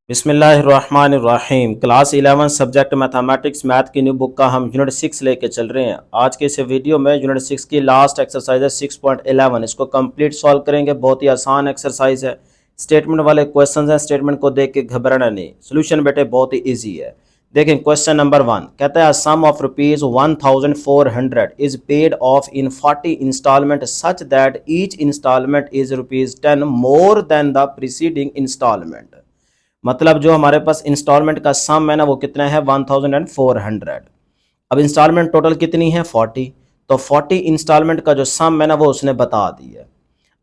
बिस्मिल्लाहिर्रहमानिर्रहीम। Class 11 subject mathematics math की new book का हम यूनिट 6 लेके चल रहे हैं। आज के इस वीडियो में यूनिट 6 की लास्ट एक्सरसाइज है 6.11। इसको कंप्लीट सॉल्व करेंगे। बहुत ही आसान एक्सरसाइज है। स्टेटमेंट वाले क्वेश्चन हैं, स्टेटमेंट को देख के घबराना नहीं। सोल्यूशन बेटे बहुत ही ईजी है। देखें क्वेश्चन नंबर 1 कहता है sum of rupees 1400 is paid off in 40 installment such that each installment is ₹10 more than the preceding installment. मतलब जो हमारे पास इंस्टॉलमेंट का सम है ना वो कितना है 1400। अब इंस्टॉलमेंट टोटल कितनी है 40, तो 40 इंस्टॉलमेंट का जो सम है ना वो उसने बता दी है।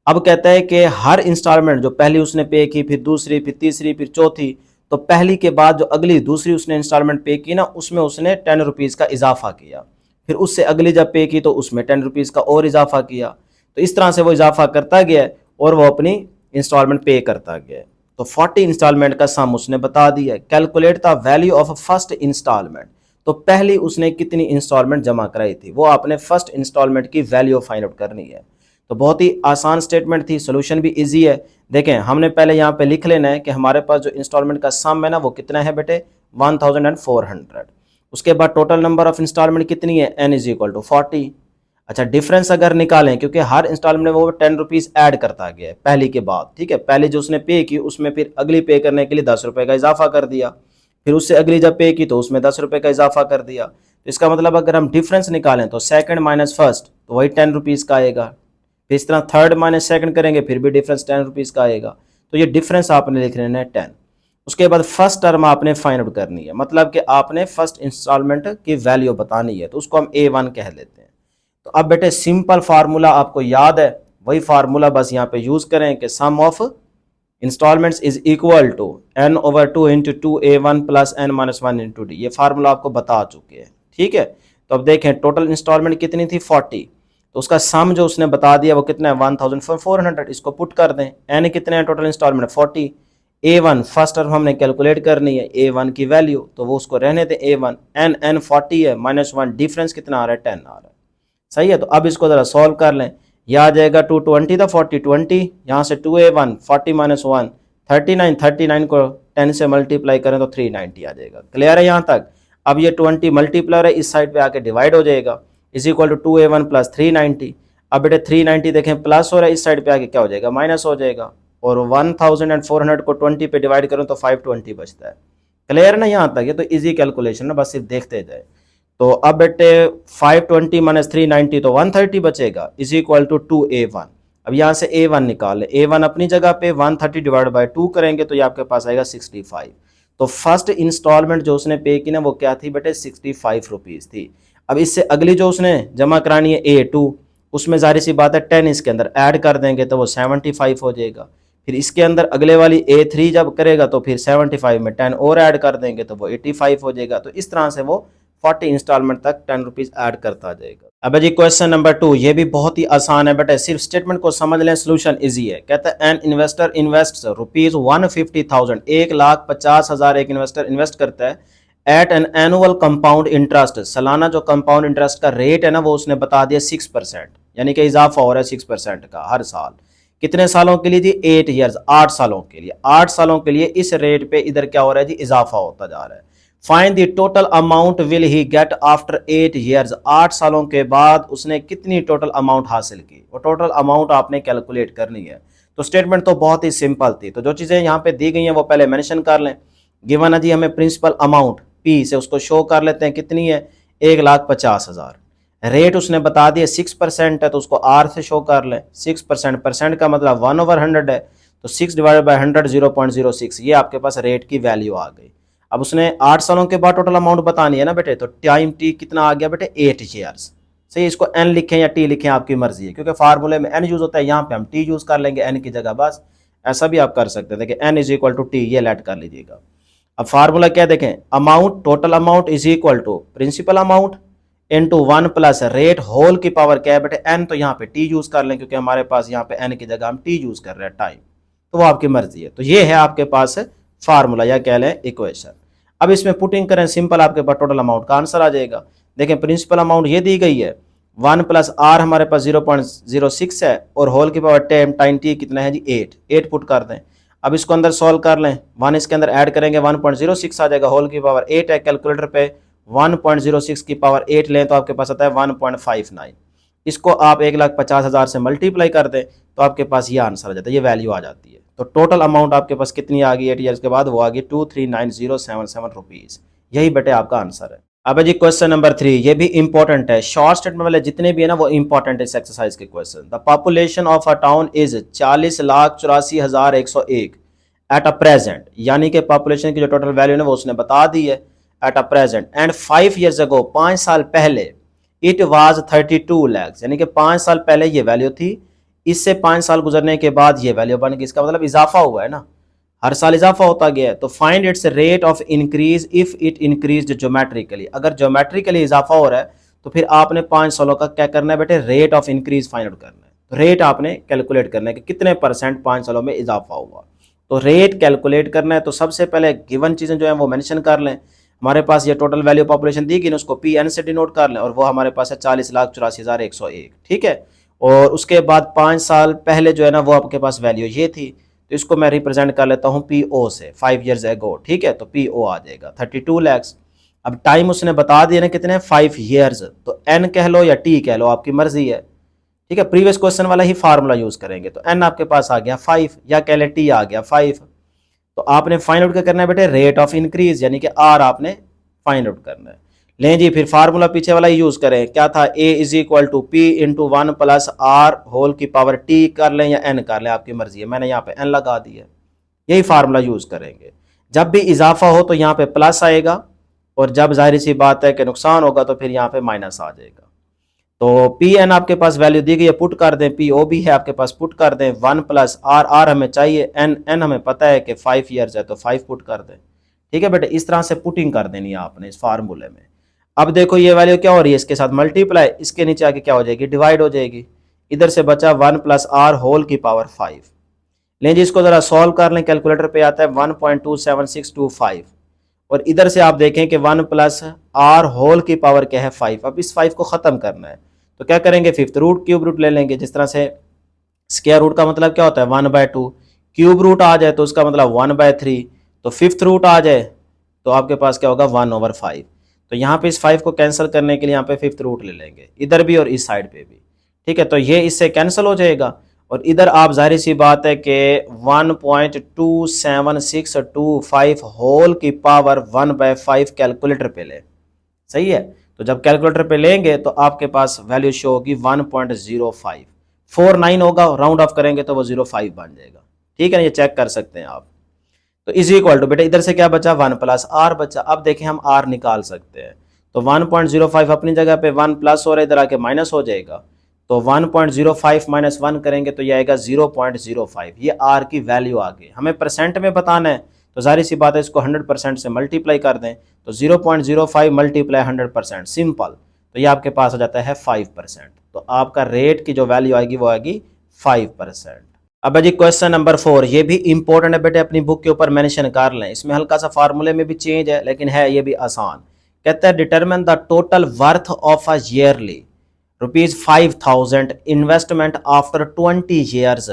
अब कहता है कि हर इंस्टॉलमेंट जो पहली उसने पे की, फिर दूसरी, फिर तीसरी, फिर चौथी, तो पहली के बाद जो अगली दूसरी उसने इंस्टॉलमेंट पे की ना उसमें उसने 10 रुपीज़ का इजाफा किया। फिर उससे अगली जब पे की तो उसमें 10 रुपीज़ का और इजाफा किया। तो इस तरह से वो इजाफा करता गया और वो अपनी इंस्टॉलमेंट पे करता गया। तो 40 इंस्टॉलमेंट का सम उसने बता दिया। Calculate the value of first installment, तो पहली उसने कितनी इंस्टॉलमेंट जमा कराई थी वो आपने फर्स्ट इंस्टॉलमेंट की वैल्यू फाइंड आउट करनी है। तो बहुत ही आसान स्टेटमेंट थी, सोल्यूशन भी इजी है। देखें हमने पहले यहाँ पे लिख लेना है कि हमारे पास जो इंस्टॉलमेंट का सम है ना वो कितना है बेटे 1400। उसके बाद टोटल नंबर ऑफ इंस्टॉलमेंट कितनी है n इज इक्वल टू 40। अच्छा डिफरेंस अगर निकालें, क्योंकि हर इंस्टॉलमेंट में वो 10 रुपीज़ ऐड करता गया है पहली के बाद, ठीक है। पहले जो उसने पे की उसमें फिर अगली पे करने के लिए 10 रुपये का इजाफा कर दिया, फिर उससे अगली जब पे की तो उसमें 10 रुपये का इजाफा कर दिया। तो इसका मतलब अगर हम डिफरेंस निकालें तो सेकंड माइनस फर्स्ट तो वही 10 रुपीज़ का आएगा। फिर इस तरह थर्ड माइनस सेकंड करेंगे फिर भी डिफरेंस 10 रुपीज़ का आएगा। तो ये डिफरेंस आपने लिख लेना है 10। उसके बाद फर्स्ट टर्म आपने फाइंड आउट करनी है, मतलब कि आपने फर्स्ट इंस्टॉलमेंट की वैल्यू बतानी है, तो उसको हम A1 कह लेते हैं। तो अब बेटे सिंपल फार्मूला आपको याद है, वही फार्मूला बस यहाँ पे यूज करें कि sum of installments is equal to n/2 into 2A1 plus n-1 into D. ये फार्मूला आपको बता चुके हैं, ठीक है। तो अब देखें टोटल इंस्टॉलमेंट कितनी थी 40, तो उसका सम जो उसने बता दिया वो कितना है 1400। इसको पुट कर दें, n कितने हैं total installment 40। A1 first term हमने कैलकुलेट करनी है A1 की वैल्यू, तो वो उसको रहने दें A1। n 40 है -1, डिफरेंस कितना आ रहा है 10 आ रहा है, सही है। तो अब इसको ज़रा सॉल्व कर लें। यह आ जाएगा 220 था 40 20, यहाँ से 2A1 40 - 1 39, 39 को 10 से मल्टीप्लाई करें तो 390 आ जाएगा। क्लियर है यहाँ तक। अब ये 20 मल्टीप्लर है, इस साइड पे आके डिवाइड हो जाएगा, is equal to 2A1 plus 390। अब बेटे 390 देखें प्लस हो रहा है, इस साइड पे आके क्या हो जाएगा माइनस हो जाएगा। और 1400 को 20 पे डिवाइड करूँ तो 520 बचता है। क्लियर ना यहाँ तक। ये तो ईजी कैलकुलेशन है, बस सिर्फ देखते जाए। तो अब बेटे 520 - 390 तो 130 बचेगा, इज इक्वल टू 2A1। अब यहाँ से A1 निकाल, A1 अपनी जगह पे 130 डिवाइड बाई 2 करेंगे तो ये आपके पास आएगा 65। तो फर्स्ट इंस्टॉलमेंट जो उसने पे की ना वो क्या थी बेटे 65 रुपीज़ थी। अब इससे अगली जो उसने जमा करानी है A2, उसमें जाहिर सी बात है 10 इसके अंदर ऐड कर देंगे तो वो 75 हो जाएगा। फिर इसके अंदर अगले वाली A3 जब करेगा तो फिर 75 में 10 और ऐड कर देंगे तो वो 85 हो जाएगा। तो इस तरह से वो 40 इंस्टॉलमेंट तक 10 रुपीज़ ऐड करता जाएगा। अब जी क्वेश्चन नंबर 2, ये भी बहुत ही आसान है बेटा, सिर्फ स्टेटमेंट को समझ लें, सोल्यूशन इजी है। कहता है एन इन्वेस्टर इन्वेस्ट ₹150,000, 1,50,000 एक इन्वेस्टर इन्वेस्ट करता है at an annual compound interest. सालाना जो कंपाउंड इंटरेस्ट का रेट है ना वो उसने बता दिया 6%, यानी कि इजाफा हो रहा है 6% का हर साल। कितने सालों के लिए जी 8 ईयर्स, 8 सालों के लिए। 8 सालों के लिए इस रेट पे इधर क्या हो रहा है जी इजाफा होता जा रहा है। Find the total amount will he get after 8 years. 8 सालों के बाद उसने कितनी टोटल अमाउंट हासिल की, वो टोटल अमाउंट आपने कैलकुलेट करनी है। तो स्टेटमेंट तो बहुत ही सिंपल थी। तो जो चीज़ें यहाँ पे दी गई हैं वो पहले मेंशन कर लें। गिवन है जी हमें प्रिंसिपल अमाउंट पी से उसको शो कर लेते हैं, कितनी है 1,50,000। रेट उसने बता दिया 6% है तो उसको आर से शो कर लें। 6% परसेंट का मतलब 1/100 है, तो 6 डिवाइडेड बाई 100 0.06, ये आपके पास रेट की वैल्यू आ गई। अब उसने 8 सालों के बाद टोटल अमाउंट बतानी है ना बेटे, तो टाइम टी कितना आ गया बेटे 8 ईयर्स। सही, इसको एन लिखें या टी लिखें आपकी मर्जी है, क्योंकि फार्मूले में एन यूज होता है, यहाँ पे हम टी यूज कर लेंगे एन की जगह, बस ऐसा भी आप कर सकते हैं। देखिए n is equal to t, ये लेट कर लीजिएगा। अब फार्मूला क्या देखें, amount total amount is equal to principal amount into 1 plus rate whole की पावर क्या है बेटे एन, तो यहाँ पे टी यूज कर लें क्योंकि हमारे पास यहाँ पे एन की जगह हम टी यूज कर रहे हैं टाइम, तो वो आपकी मर्जी है। तो ये है आपके पास फार्मूला या कह लें इक्वेशन। अब इसमें पुटिंग करें सिंपल, आपके पास टोटल अमाउंट का आंसर आ जाएगा। देखें प्रिंसिपल अमाउंट ये दी गई है 1 प्लस आर हमारे पास 0.06 है और होल की पावर टाइम टी कितना है जी 8 पुट कर दें। अब इसको अंदर सॉल्व कर लें, 1 इसके अंदर ऐड करेंगे 1.06 आ जाएगा, होल की पावर 8 है, कैलकुलेटर पे 1.06 की पावर 8 लें तो आपके पास आता है 1.59। इसको आप 1,50,000 से मल्टीप्लाई कर दें तो आपके पास ये आंसर आ जाता है, ये वैल्यू आ जाती है। तो टोटल अमाउंट आपके पास कितनी आ गई 8 ईयर्स के बाद, वो आ गई 239077 रुपीज़। यही बेटे आपका आंसर है। अब जी क्वेश्चन नंबर 3, ये भी इंपॉर्टेंट है, शॉर्ट स्टेटमेंट वाले जितने भी है ना वो इंपॉर्टेंट है इस एक्सरसाइज के question. The population of a town is 40,84,101 at a present, यानी कि पॉपुलेशन की जो टोटल वैल्यू है वो उसने बता दी है at a present, and 5 years ago, 5 साल पहले, इट वाज 32 लाख, यानी कि 5 साल पहले ये वैल्यू थी, इससे 5 साल गुजरने के बाद ये वैल्यू बन गई। इसका मतलब इजाफा हुआ है ना, हर साल इजाफा होता गया है। तो find its rate of increase if it increase geometrically, अगर ज्योमेट्रिकली इजाफा हो रहा है तो फिर आपने 5 सालों का क्या करना है बेटे, rate of increase find out करना है। तो रेट आपने कैलकुलेट करना है कि कितने परसेंट 5 सालों में इजाफा हुआ। तो रेट कैलकुलेट करना है तो सबसे पहले गिवन चीज़ें जो है वो मेंशन कर लें। हमारे पास ये टोटल वैल्यू पॉपुलेशन दी गई ना, उसको पी एन से डिनोट कर लें, और वो हमारे पास है 40,84,101, ठीक है। और उसके बाद 5 साल पहले जो है ना वो आपके पास वैल्यू ये थी, तो इसको मैं रिप्रेजेंट कर लेता हूँ पी ओ से, 5 ईयर्स एगो, ठीक है। तो पी ओ आ जाएगा 32 लैक्स। अब टाइम उसने बता दिया ना कितने, 5 ईयर्स, तो एन कह लो या टी कह लो, आपकी मर्जी है, ठीक है। प्रीवियस क्वेश्चन वाला ही फार्मूला यूज करेंगे। तो एन आपके पास आ गया 5, या कह ले टी आ गया 5। तो आपने फाइंड आउट क्या करना है बेटे, रेट ऑफ इंक्रीज, यानी कि आर आपने फाइंड आउट करना है। लें जी, फिर फार्मूला पीछे वाला ही यूज करें, क्या था, A is equal to P into 1 plus R whole की पावर टी कर लें या एन कर लें, आपकी मर्जी है। मैंने यहाँ पे एन लगा दी है, यही फार्मूला यूज करेंगे। जब भी इजाफा हो तो यहाँ पे प्लस आएगा, और जब जाहिर सी बात है कि नुकसान होगा तो फिर यहाँ पे माइनस आ जाएगा। तो पी एन आपके पास वैल्यू दी गई है, पुट कर दें, पी ओ भी है आपके पास, पुट कर दें 1 प्लस आर, आर हमें चाहिए, एन एन हमें पता है कि 5 ईयर्स है तो 5 पुट कर दें, ठीक है बेटे। इस तरह से पुटिंग कर देनी है आपने इस फार्मूले में। अब देखो ये वैल्यू क्या हो रही है, इसके साथ मल्टीप्लाई, इसके नीचे आके क्या हो जाएगी, डिवाइड हो जाएगी। इधर से बचा 1 प्लस आर होल की पावर 5। लें जी, इसको जरा सॉल्व कर लें, कैलकुलेटर पे आता है 1.27625, और इधर से आप देखें कि 1 प्लस आर होल की पावर क्या है 5। अब इस 5 को ख़त्म करना है तो क्या करेंगे, फिफ्थ रूट, क्यूब रूट ले लेंगे। जिस तरह से स्क्वायर रूट का मतलब क्या होता है 1/2, क्यूब रूट आ जाए तो उसका मतलब 1/3, तो फिफ्थ रूट आ जाए तो आपके पास क्या होगा 1/5। तो यहाँ पे इस 5 को कैंसिल करने के लिए यहाँ पे फिफ्थ रूट ले लेंगे, इधर भी और इस साइड पे भी, ठीक है। तो ये इससे कैंसिल हो जाएगा, और इधर आप जाहिर सी बात है कि 1.27625 होल की पावर 1/5 कैलकुलेटर पे ले, सही है। तो जब कैलकुलेटर पे लेंगे तो आपके पास वैल्यू शो होगी 1.0549 होगा, राउंड ऑफ करेंगे तो वो 05 बन जाएगा, ठीक है ना, ये चेक कर सकते हैं आप। तो इज इक्वल टू, बेटा इधर से क्या बचा 1 प्लस आर बचा। अब देखें हम आर निकाल सकते हैं, तो 1.05 अपनी जगह पे 1 प्लस और इधर आके माइनस हो जाएगा, तो 1.05 माइनस 1 करेंगे तो ये आएगा 0.05। ये आर की वैल्यू आ गई। हमें परसेंट में बताना है तो जाहिर सी बात है इसको 100% से मल्टीप्लाई कर दें, तो 0.05 मल्टीप्लाई 100%, सिंपल। तो ये आपके पास आ जाता है 5%। तो आपका रेट की जो वैल्यू आएगी वो आएगी 5%। अब जी क्वेश्चन नंबर 4, ये भी इंपॉर्टेंट है बेटे, अपनी बुक के ऊपर मेंशन कर लें। इसमें हल्का सा फार्मूले में भी चेंज है लेकिन है ये भी आसान। कहता है determine the total worth of a yearly ₹5,000 investment after 20 years,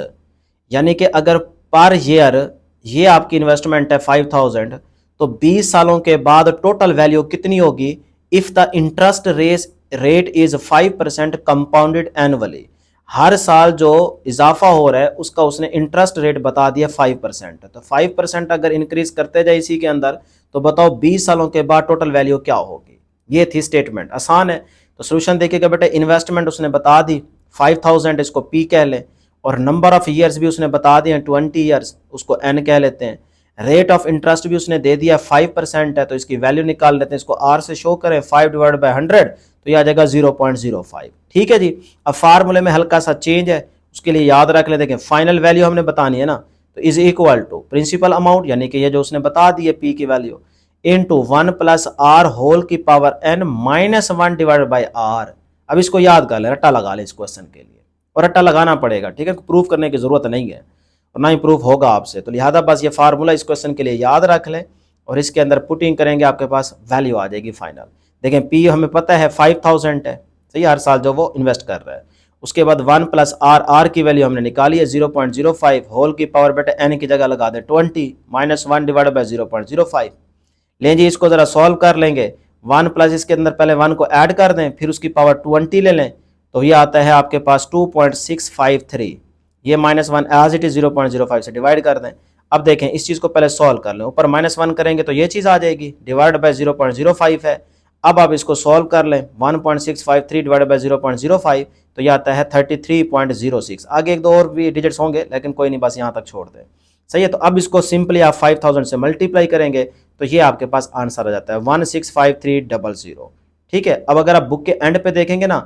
यानी कि अगर पर ईयर ये आपकी इन्वेस्टमेंट है 5,000, तो 20 सालों के बाद टोटल वैल्यू कितनी होगी if the interest rate is 5% compounded annually. हर साल जो इजाफा हो रहा है उसका उसने इंटरेस्ट रेट बता दिया 5%। तो 5% अगर इंक्रीज करते जाए इसी के अंदर, तो बताओ 20 सालों के बाद टोटल वैल्यू क्या होगी। ये थी स्टेटमेंट, आसान है। तो सोल्यूशन देखिएगा बेटा, इन्वेस्टमेंट उसने बता दी 5,000, इसको पी कह लें, और नंबर ऑफ ईयर्स भी उसने बता दिए 20 ईयर्स, उसको एन कह लेते हैं। रेट ऑफ इंटरेस्ट भी उसने दे दिया 5% है, तो इसकी वैल्यू निकाल लेते हैं, इसको आर से शो करें, 5/100, तो ये आ जाएगा 0.05, ठीक है जी। अब फार्मूले में हल्का सा चेंज है, उसके लिए याद रख लेते हैं, फाइनल वैल्यू हमने बतानी है ना, तो is equal to principal amount, यानी कि ये जो उसने बता दी है पी की value, into 1 plus R whole की power n minus 1 divided by R. अब इसको याद कर ले, रट्टा लगा ले इस क्वेश्चन के लिए, और रट्टा लगाना पड़ेगा, ठीक है, प्रूफ करने की जरूरत नहीं है और ना ही प्रूफ होगा आपसे। तो लिहाजा बस ये फार्मूला इस क्वेश्चन के लिए याद रख लें, और इसके अंदर पुटिंग करेंगे, आपके पास वैल्यू आ जाएगी फाइनल। देखें पी हमें पता है 5,000 है, सही, हर साल जो वो इन्वेस्ट कर रहा है, उसके बाद 1 प्लस आर, आर की वैल्यू हमने निकाली है 0.05, होल की पावर बेटा एन की जगह लगा दें 20, -1 डिवाइड बाय 0.05। लें जी इसको ज़रा सॉल्व कर लेंगे। 1 प्लस इसके अंदर पहले 1 को ऐड कर दें, फिर उसकी पावर 20 ले लें, तो ये आता है आपके पास 2.653। ये -1 एज इट इज 0.05 से डिवाइड कर दें। अब देखें इस चीज़ को पहले सॉल्व कर लें, ऊपर -1 करेंगे तो ये चीज़ आ जाएगी, डिवाइड बाय 0.05 है। अब आप इसको सॉल्व कर लें, 1.653 डिवाइड बाय 0.05, तो ये आता है 33.06। आगे एक दो और भी डिजिट्स होंगे लेकिन कोई नहीं, बस यहाँ तक छोड़ दें। सही है, तो अब इसको सिंपली आप 5000 से मल्टीप्लाई करेंगे तो ये आपके पास आंसर आ जाता है 165300। ठीक है, अब अगर आप बुक के एंड पे देखेंगे ना,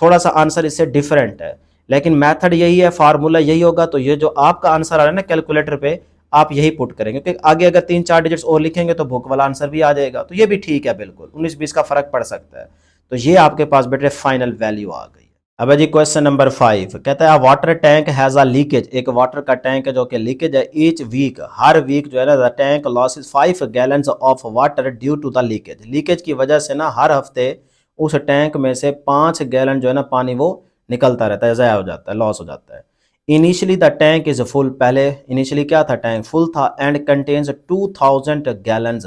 थोड़ा सा आंसर इससे डिफरेंट है, लेकिन मेथड यही है, फार्मूला यही होगा। तो ये जो आपका आंसर आ रहा है ना कैलकुलेटर पे, आप यही पुट करेंगे, क्योंकि आगे अगर 3-4 डिजिट्स और लिखेंगे तो बुक वाला आंसर भी आ जाएगा। तो ये भी ठीक है, बिल्कुल 19-20 का फर्क पड़ सकता है। तो ये आपके पास बेटे फाइनल वैल्यू आ गई। अब जी क्वेश्चन नंबर 5 कहता है water tank has a leakage, एक वाटर का टैंक है जो कि लीकेज है। ईच वीक, हर वीक जो है ना, the tank loses 5 gallons of water due to the leakage. Leakage की वजह से ना हर हफ्ते उस टैंक में से 5 गैलन जो है ना पानी वो निकलता रहता है, ज़ाया हो जाता है, लॉस हो जाता है। Initially the tank is full, पहले इनिशियली क्या था, टैंक फुल था। एंड कंटेन्स 2000 गैलन्स,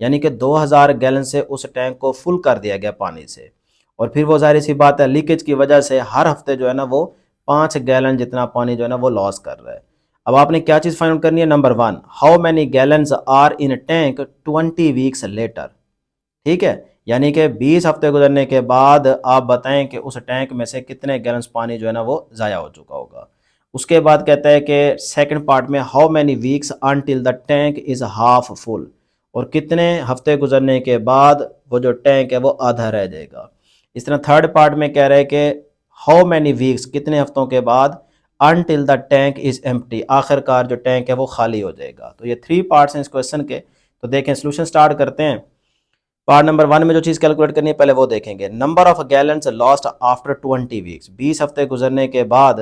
यानी कि 2000 गैलन से उस टैंक को फुल कर दिया गया पानी से। और फिर वो जाहिर सी बात है लीकेज की वजह से हर हफ्ते जो है ना वो 5 गैलन जितना पानी जो है ना वो लॉस कर रहा है। अब आपने क्या चीज़ फाइंड करनी है, number 1, how many gallons are in tank 20 weeks later. ठीक है, यानी कि 20 हफ्ते गुजरने के बाद आप बताएं कि उस टैंक में से कितने गैलन्स पानी जो है ना वो ज़ाया हो चुका होगा। उसके बाद कहता है कि सेकंड पार्ट में how many weeks until the tank is half full, और कितने हफ्ते गुजरने के बाद वो जो टैंक है वो आधा रह जाएगा। इस तरह थर्ड पार्ट में कह रहे हैं कि हाउ मैनी वीक्स, कितने हफ्तों के बाद until the tank is empty, आखिरकार जो टैंक है वो खाली हो जाएगा। तो ये 3 पार्ट्स हैं इस क्वेश्चन के। तो देखें सोल्यूशन स्टार्ट करते हैं। पार्ट नंबर 1 में जो चीज़ कैलकुलेट करनी है पहले वो देखेंगे। Number of gallons lost after 20 weeks, 20 हफ्ते गुजरने के बाद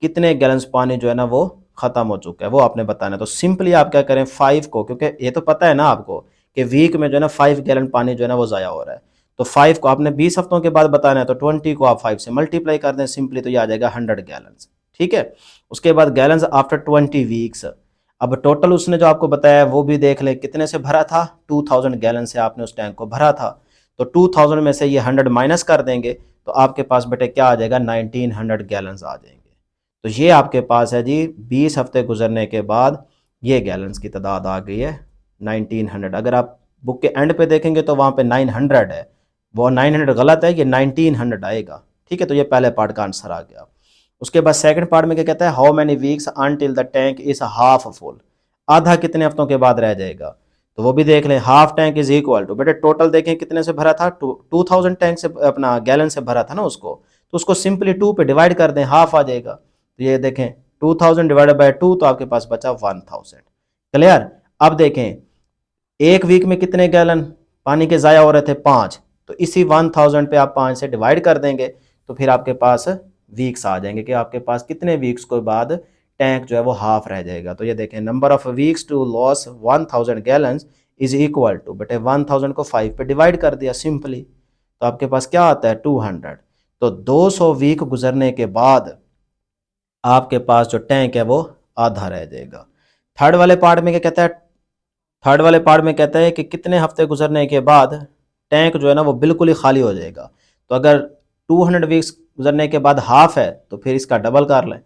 कितने गैलन्स पानी जो है ना वो ख़त्म हो चुका है वो आपने बताना है। तो सिंपली आप क्या करें, 5 को, क्योंकि ये तो पता है ना आपको कि वीक में जो है ना 5 गैलन पानी जो है ना वो ज़ाया हो रहा है, तो 5 को आपने 20 हफ्तों के बाद बताना है, तो 20 को आप 5 से मल्टीप्लाई कर दें सिंपली, तो ये आ जाएगा 100 गैलन्स। ठीक है, उसके बाद गैलन्स आफ्टर 20 वीक्स, अब टोटल उसने जो आपको बताया वो भी देख लें, कितने से भरा था, 2000 गैलन से आपने उस टैंक को भरा था। तो 2000 में से ये 100 माइनस कर देंगे तो आपके पास बेटे क्या आ जाएगा, 1900 गैलन्स आ जाएंगे। तो ये आपके पास है जी 20 हफ्ते गुजरने के बाद ये गैलन्स की तादाद आ गई है 1900। अगर आप बुक के एंड पे देखेंगे तो वहाँ पे 900 है, वो 900 गलत है, ये 1900 आएगा। ठीक है, तो ये पहले पार्ट का आंसर आ गया। उसके बाद सेकंड पार्ट में क्या कहता है, how many weeks until the tank is half full, आधा कितने हफ्तों के बाद रह जाएगा। तो वो भी देख लें, half tank is equal to, बेटे टोटल देखें कितने से भरा था, 2000 टैंक से अपना गैलन से भरा था ना उसको, तो उसको सिंपली 2 पे डिवाइड कर दें, हाफ आ जाएगा। तो ये देखें 2000 डिवाइडेड बाय 2, तो आपके पास बचा 1000। क्लियर। अब देखें एक वीक में कितने गैलन पानी के ज़ाया हो रहे थे, 5, तो इसी 1000 पे आप 5 से डिवाइड कर देंगे तो फिर आपके पास वीक्स आ जाएंगे कि आपके पास कितने वीक्स के बाद टैंक जो है वो हाफ रह जाएगा। तो ये देखें, number of weeks to loss 1000 gallons is equal to, बेटे 1000 को 5 पे डिवाइड कर दिया सिंपली, तो आपके पास क्या आता है 200। तो 200 वीक गुजरने के बाद आपके पास जो टैंक है वो आधा रह जाएगा। थर्ड वाले पार्ट में क्या कहता है, थर्ड वाले पार्ट में कहता है कि कितने हफ्ते गुजरने के बाद टैंक जो है ना वो बिल्कुल ही खाली हो जाएगा। तो अगर 200 वीक्स गुजरने के बाद हाफ है तो फिर इसका डबल कर लें,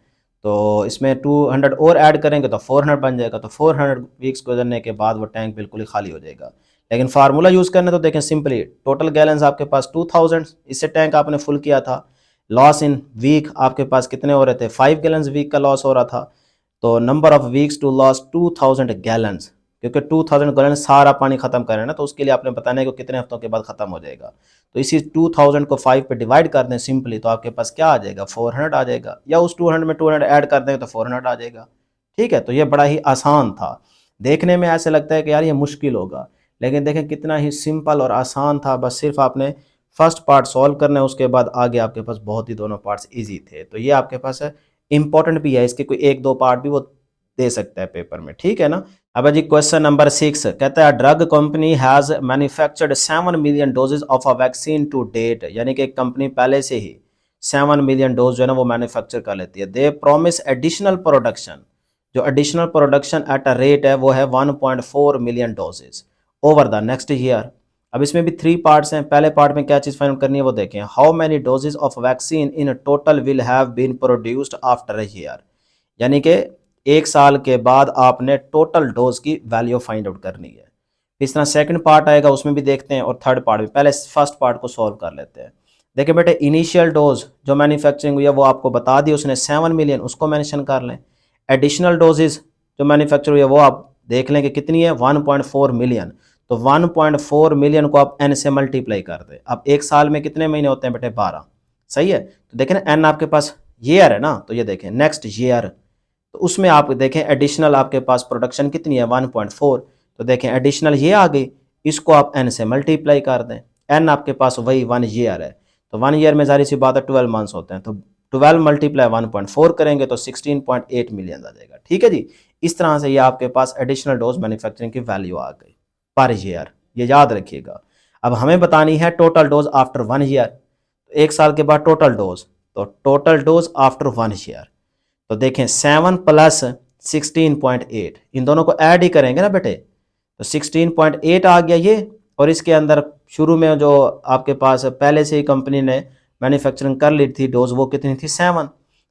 तो इसमें 200 और ऐड करेंगे तो 400 बन जाएगा। तो 400 वीक्स गुजरने के बाद वो टैंक बिल्कुल ही खाली हो जाएगा। लेकिन फार्मूला यूज़ करना तो देखें सिंपली, टोटल गैलन्स आपके पास 2000, इससे टैंक आपने फुल किया था। लॉस इन वीक आपके पास कितने हो रहे थे, 5 गैलन्स वीक का लॉस हो रहा था। तो number of weeks to loss 2000 gallons, क्योंकि 2000 गैलन सारा पानी खत्म करें ना, तो उसके लिए आपने बताना है कि कितने हफ्तों के बाद खत्म हो जाएगा। तो इसी 2000 को 5 पे डिवाइड कर दें सिंपली, तो आपके पास क्या आ जाएगा, 400 आ जाएगा, या उस 200 में 200 ऐड कर दें तो 400 आ जाएगा। ठीक है, तो ये बड़ा ही आसान था। देखने में ऐसे लगता है कि यार ये मुश्किल होगा, लेकिन देखें कितना ही सिंपल और आसान था। बस सिर्फ आपने फर्स्ट पार्ट सॉल्व करना है, उसके बाद आगे आपके पास बहुत ही दोनों पार्ट्स ईजी थे। तो ये आपके पास इंपॉर्टेंट भी है, इसके कोई 1-2 पार्ट भी वो दे सकता है पेपर में। ठीक है ना। अब जी क्वेश्चन नंबर 6 कहता है drug company has manufactured 7 million doses of a vaccine to date, यानी कि कंपनी पहले से ही 7 मिलियन डोज जो है ना वो मैन्युफैक्चर कर लेती है। दे प्रॉमिस एडिशनल प्रोडक्शन, जो additional production at a rate है वो है 1.4 million doses over the next year. अब इसमें भी 3 पार्ट्स हैं। पहले पार्ट में क्या चीज़ फाइंड करनी है वो देखें, how many doses of vaccine in total will have been produced after a year, यानी कि 1 साल के बाद आपने टोटल डोज की वैल्यू फाइंड आउट करनी है। इस तरह सेकंड पार्ट आएगा, उसमें भी देखते हैं, और थर्ड पार्ट में। पहले फर्स्ट पार्ट को सॉल्व कर लेते हैं। देखिए बेटे, इनिशियल डोज जो मैन्युफैक्चरिंग हुई है वो आपको बता दी उसने 7 मिलियन, उसको मेंशन कर लें। एडिशनल डोजेज जो मैन्युफैक्चर हुई है वो आप देख लें कि कितनी है, 1.4 मिलियन। तो 1.4 मिलियन को आप एन से मल्टीप्लाई कर दें। अब 1 साल में कितने महीने होते हैं बेटे, 12। सही है, तो देखें ना, एन आपके पास ईयर है ना, तो ये देखें नेक्स्ट ईयर, तो उसमें आप देखें एडिशनल आपके पास प्रोडक्शन कितनी है, 1.4। तो देखें एडिशनल ये आ गई, इसको आप एन से मल्टीप्लाई कर दें। एन आपके पास वही 1 ईयर है, तो 1 ईयर में जारी सी बात है 12 मंथ्स होते हैं, तो 12 मल्टीप्लाई 1.4 करेंगे तो 16.8 मिलियन आ जाएगा। ठीक है जी, इस तरह से ये आपके पास एडिशनल डोज मैन्युफैक्चरिंग की वैल्यू आ गई पर ईयर, ये याद रखिएगा। अब हमें बतानी है टोटल डोज आफ्टर 1 ईयर, तो 1 साल के बाद टोटल डोज, तो टोटल डोज आफ्टर 1 ईयर, तो देखें 7 प्लस 16.8, इन दोनों को ऐड ही करेंगे ना बेटे, तो 16.8 आ गया ये। और इसके अंदर शुरू में जो आपके पास पहले से ही कंपनी ने मैन्युफैक्चरिंग कर ली थी डोज, वो कितनी थी, 7।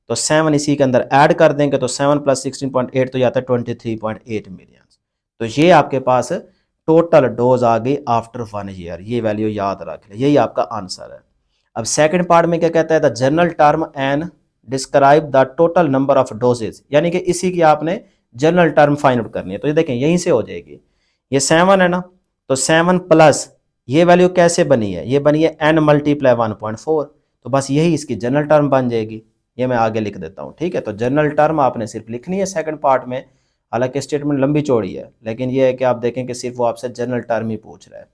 तो 7 इसी के अंदर ऐड कर देंगे, तो 7 प्लस 16.8 तो जाता है 23.8 मिलियन। तो ये आपके पास टोटल डोज आ गई आफ्टर 1 ईयर, ये वैल्यू याद रख ले, यही आपका आंसर है। अब सेकंड पार्ट में क्या कहता है, the general term and describe the total number of doses, यानी कि इसी की आपने जनरल टर्म फाइंड आउट करनी है। तो ये देखें यहीं से हो जाएगी, ये 7 है ना, तो 7 प्लस ये वैल्यू कैसे बनी है, ये बनी है n मल्टीप्लाई 1.4, तो बस यही इसकी जनरल टर्म बन जाएगी। ये मैं आगे लिख देता हूँ, ठीक है। तो जनरल टर्म आपने सिर्फ लिखनी है सेकंड पार्ट में, हालांकि स्टेटमेंट लंबी चौड़ी है, लेकिन ये है कि आप देखें कि सिर्फ वो आपसे जनरल टर्म ही पूछ रहा है।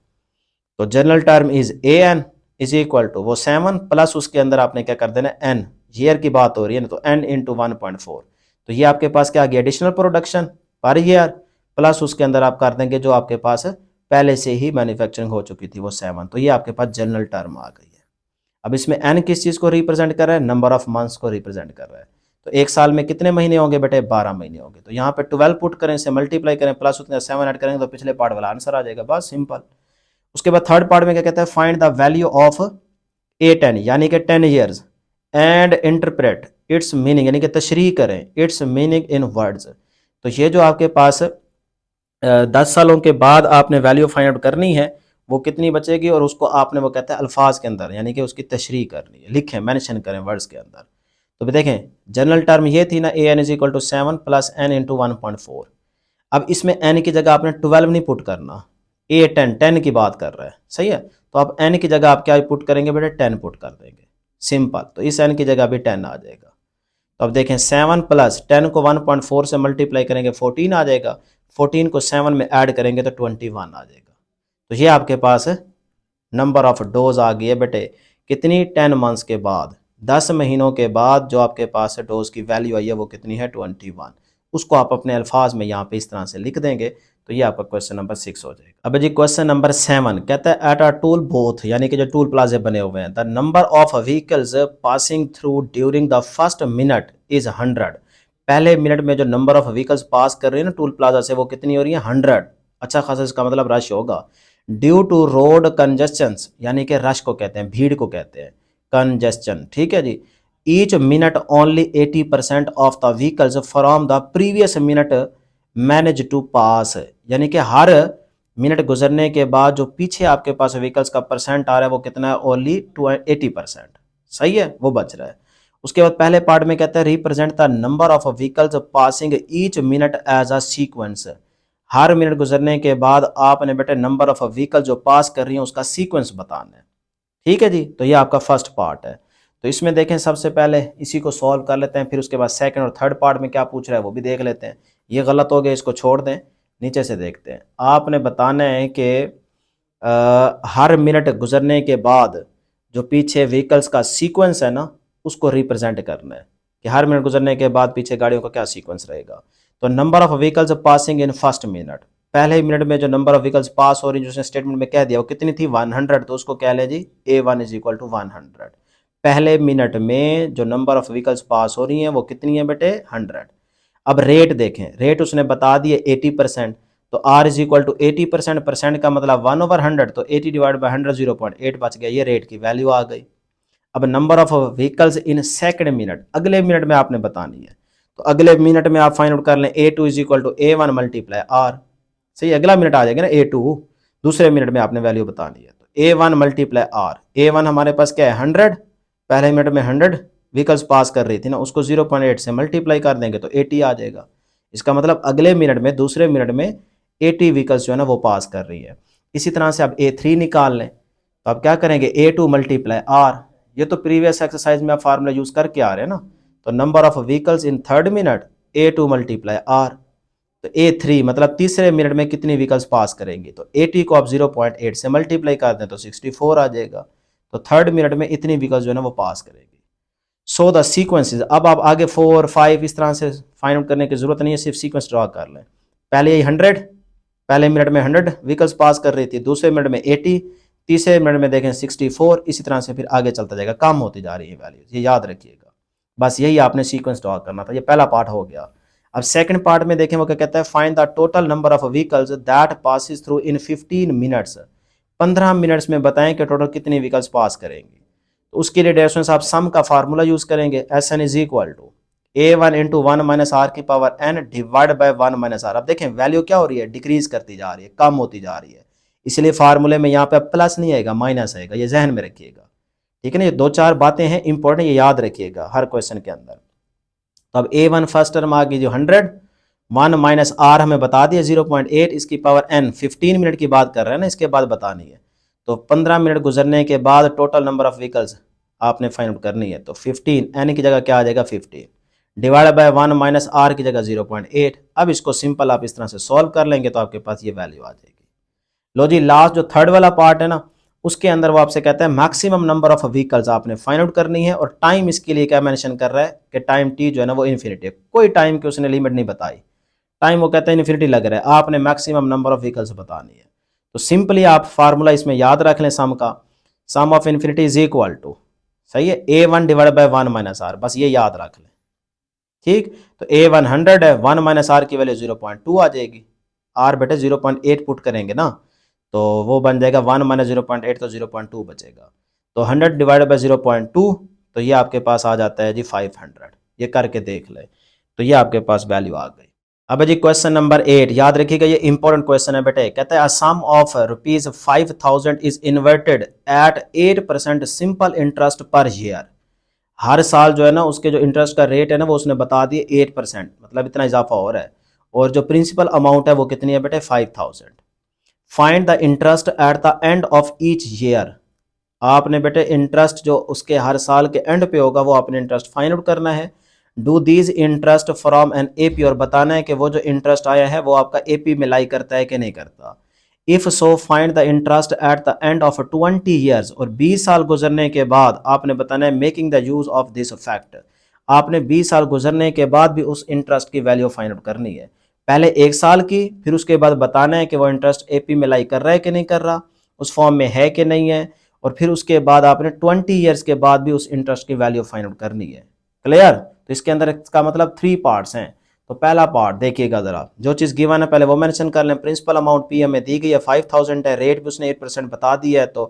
तो general term is a n is equal to वो 7 प्लस उसके अंदर आपने क्या कर देना, एन, ईयर की बात हो रही है ना, तो एन इंटू 1.4, तो ये आपके पास क्या आ गया, additional production per year, plus उसके अंदर आप कर देंगे जो आपके पास पहले से ही मैन्युफैक्चरिंग हो चुकी थी वो 7, तो ये आपके पास जनरल टर्म आ गई है। अब इसमें एन किस चीज़ को रिप्रेजेंट कर रहा है, नंबर ऑफ मंथ्स को रिप्रेजेंट कर रहा है। तो 1 साल में कितने महीने होंगे बेटे, 12 महीने होंगे। तो यहाँ पे 12 पुट करें, से मल्टीप्लाई करें, प्लस उतने 7 ऐड करेंगे तो पिछले पार्ट वाला आंसर आ जाएगा, बस सिंपल। उसके बाद थर्ड पार्ट में क्या कहता है, find the value of A10 यानी कि 10 years and interpret it's meaning, यानी कि तशरीह करें इट्स मीनिंग इन वर्ड्स। तो ये जो आपके पास 10 सालों के बाद आपने वैल्यू फाइंड आउट करनी है वो कितनी बचेगी, और उसको आपने वो कहते हैं अल्फाज के अंदर, यानी कि उसकी तशरीह करनी है, लिखें, मेंशन करें वर्ड्स के अंदर। तो भी देखें जनरल टर्म ये थी ना, A n is equal to 7 plus n into 1.4। अब इसमें एन की जगह आपने 12 नहीं पुट करना, ए 10 की बात कर रहा है, सही है। तो आप एन की जगह आप क्या पुट करेंगे बेटे, 10 पुट कर देंगे, सिंपल। तो इस एन की जगह भी 10 आ जाएगा। तो अब देखें 7 प्लस 10 को 1.4 से मल्टीप्लाई करेंगे 14 आ जाएगा, 14 को 7 में ऐड करेंगे तो 21 आ जाएगा। तो ये आपके पास नंबर ऑफ डोज आ गई है बेटे, कितनी, 10 मंथ्स के बाद, 10 महीनों के बाद जो आपके पास डोज की वैल्यू आई है वो कितनी है, 21। उसको आप अपने अल्फाज में यहाँ पे इस तरह से लिख देंगे, तो ये आपका क्वेश्चन नंबर 6 हो जाएगा। अब जी क्वेश्चन नंबर 7 कहता है एट अ टूल बोथ, यानी कि जो टूल प्लाजे बने हुए हैं, the number of vehicles passing through during the first minute is 100। पहले मिनट में जो नंबर ऑफ व्हीकल्स पास कर रही है ना टूल प्लाजा से, वो कितनी हो रही है, 100। अच्छा खासा इसका मतलब रश होगा। ड्यू टू रोड कंजेस्शन, यानी कि रश को कहते हैं, भीड़ को कहते हैं कंजेस्शन, ठीक है जी। Each minute only 80% of the vehicles from the previous minute manage to pass, यानी कि हर मिनट गुजरने के बाद जो पीछे आपके पास व्हीकल्स का परसेंट आ रहा है वो कितना है, ओनली 80%, सही है, वो बच रहा है। उसके बाद पहले पार्ट में कहता है represent the number of vehicles passing each minute as a sequence, हर मिनट गुजरने के बाद आपने बेटे नंबर ऑफ व्हीकल जो पास कर रही है उसका सीक्वेंस बताना है, ठीक है जी। तो ये आपका फर्स्ट पार्ट है। तो इसमें देखें सबसे पहले इसी को सॉल्व कर लेते हैं, फिर उसके बाद सेकंड और थर्ड पार्ट में क्या पूछ रहा है वो भी देख लेते हैं। ये गलत हो गया, इसको छोड़ दें, नीचे से देखते हैं। आपने बताना है कि हर मिनट गुजरने के बाद जो पीछे व्हीकल्स का सीक्वेंस है ना उसको रिप्रेजेंट करना है, कि हर मिनट गुजरने के बाद पीछे गाड़ियों का क्या सीक्वेंस रहेगा। तो number of vehicles passing in first minute, पहले ही मिनट में जो नंबर ऑफ व्हीकल्स पास हो रही है, जो उसने स्टेटमेंट में कह दिया वो कितनी थी, 100, तो उसको कह ले जी A1 इज इक्वल टू 100। पहले मिनट में जो नंबर ऑफ व्हीकल्स पास हो रही हैं वो कितनी है बेटे 100। अब रेट देखें, रेट उसने बता दिए 80%, तो R is equal to 80%, percent का मतलब 1/100, तो 80 डिवाइड बाई 100 0.8 बच गया, ये रेट की वैल्यू आ गई। अब number of vehicles in second minute, अगले मिनट में आपने बतानी है, तो अगले मिनट में आप फाइंड आउट कर लें A2 is equal to A1 multiply R। सही, अगला मिनट आ जाएगा ना A2, दूसरे मिनट में आपने वैल्यू बतानी है, तो A1 मल्टीप्लाई R। A1 हमारे पास क्या है 100, पहले मिनट में 100 व्हीकल्स पास कर रही थी ना, उसको 0.8 से मल्टीप्लाई कर देंगे तो 80 आ जाएगा। इसका मतलब अगले मिनट में, दूसरे मिनट में 80 व्हीकल्स जो है ना वो पास कर रही है। इसी तरह से आप A3 निकाल लें, तो आप क्या करेंगे A2 मल्टीप्लाई R। ये तो प्रीवियस एक्सरसाइज में आप फार्मूला यूज करके आ रहे हैं ना, तो number of vehicles in third minute A2 multiply R। तो A3 मतलब तीसरे मिनट में कितनी व्हीकल्स पास करेंगी, तो 80 को आप 0.8 से मल्टीप्लाई कर दें तो 64 आ जाएगा। तो थर्ड मिनट में इतनी व्हीकल्स जो है ना वो पास करेगी। सो द सीक्वेंसेस, अब आप आगे 4, 5 इस तरह से फाइंड आउट करने की जरूरत नहीं है, सिर्फ सीक्वेंस ड्रॉ कर लें। पहले ये 100, पहले मिनट में 100 व्हीकल्स पास कर रही थी, दूसरे मिनट में 80, तीसरे मिनट में देखें 64, इसी तरह से फिर आगे चलता जाएगा, कम होती जा रही है वैल्यूज, ये याद रखिएगा। बस यही आपने सीक्वेंस ड्रॉ करना था, ये पहला पार्ट हो गया। अब सेकंड पार्ट में देखें वो क्या कहता है, find the total number of vehicles that passes through in 15 minutes. 15 minutes में बताएं कि टोटल कितनी व्हीकल्स पास करेंगी। तो उसके लिए डेरिवेशन से आप सम का फार्मूला यूज करेंगे, S n is equal to A1 into 1 minus R की power n divide by 1 minus R. अब देखें वैल्यू क्या हो रही है, डिक्रीज करती जा रही है, कम होती जा रही है, इसलिए फार्मूले में यहाँ पे प्लस नहीं आएगा, माइनस आएगा, ये जहन में रखिएगा। ठीक है ना, ये 2-4 बातें हैं इंपॉर्टेंट, ये याद रखिएगा हर क्वेश्चन के अंदर। तो अब A1 फर्स्ट टर्म आ गई जो 100, 1 माइनस आर हमें बता दिया 0.8, इसकी पावर n, 15 मिनट की बात कर रहे हैं ना, इसके बाद बतानी है। तो 15 मिनट गुजरने के बाद टोटल नंबर ऑफ व्हीकल्स आपने फाइंड आउट करनी है, तो 15 n की जगह क्या आ जाएगा 15 डिवाइड बाय 1 माइनस आर की जगह 0.8। अब इसको सिंपल आप इस तरह से सॉल्व कर लेंगे तो आपके पास ये वैल्यू आ जाएगी। लो जी, लास्ट जो थर्ड वाला पार्ट है ना, उसके अंदर वो आपसे कहता है मैक्सिमम नंबर ऑफ व्हीकल्स आपने फाइंड आउट करनी है, और टाइम इसके लिए क्या मेंशन कर रहा है कि टाइम टी जो है ना वो इन्फिनिटी है, कोई टाइम की उसने लिमिट नहीं बताई, टाइम वो कहता है इन्फिनिटी लग रहा है, आपने मैक्सिमम नंबर ऑफ व्हीकल्स बतानी है। तो सिंपली आप फार्मूला इसमें याद रख लें, सम का, sum of infinity is equal to, सही है, A1 divide by 1 minus are, बस ये याद रख लें। ठीक, तो A1 100 है, 1 माइनस आर की वैल्यू 0.2 आ जाएगी, आर बेटे 0.8 पुट करेंगे ना, तो वो बन जाएगा 1 माइनस 0.8, तो 0.2 बचेगा, तो 100 डिवाइड बाई 0.2, तो ये आपके पास आ जाता है जी 500। ये करके देख ले, तो ये आपके पास वैल्यू आ गई। अब जी क्वेश्चन नंबर 8, याद रखिएगा ये इंपॉर्टेंट क्वेश्चन है बेटे, कहता है sum of ₹5,000 is inverted at 8% simple interest per year. हर साल जो है ना उसके जो इंटरेस्ट का रेट है ना वो उसने बता दिए 8%, मतलब इतना इजाफा हो रहा है, और जो प्रिंसिपल अमाउंट है वो कितनी है बेटे 5,000। Find the interest at the end of each year. आपने बेटे इंटरेस्ट जो उसके हर साल के एंड पे होगा वो आपने इंटरेस्ट फाइंड आउट करना है। Do these interest from an AP, और बताना है कि वो जो इंटरेस्ट आया है वो आपका एपी में लाई करता है कि नहीं करता। If so find the interest at the end of 20 years, और 20 साल गुजरने के बाद आपने बताना है making the use of this fact. आपने 20 साल गुजरने के बाद भी उस इंटरेस्ट की वैल्यू फाइंड आउट करनी है, पहले 1 साल की, फिर उसके बाद बताना है कि वो इंटरेस्ट एपी में लाई कर रहा है कि नहीं कर रहा, उस फॉर्म में है कि नहीं है, और फिर उसके बाद आपने 20 ईयर्स के बाद भी उस इंटरेस्ट की वैल्यू फाइंड आउट करनी है। क्लियर? तो इसके अंदर इसका मतलब 3 पार्ट्स हैं। तो पहला पार्ट देखिएगा जरा, जो चीज़ गिवन है पहले वो मेंशन कर लें। प्रिंसिपल अमाउंट पी हमें दी गई है 5,000 है, रेट भी उसने 8% बता दिया है, तो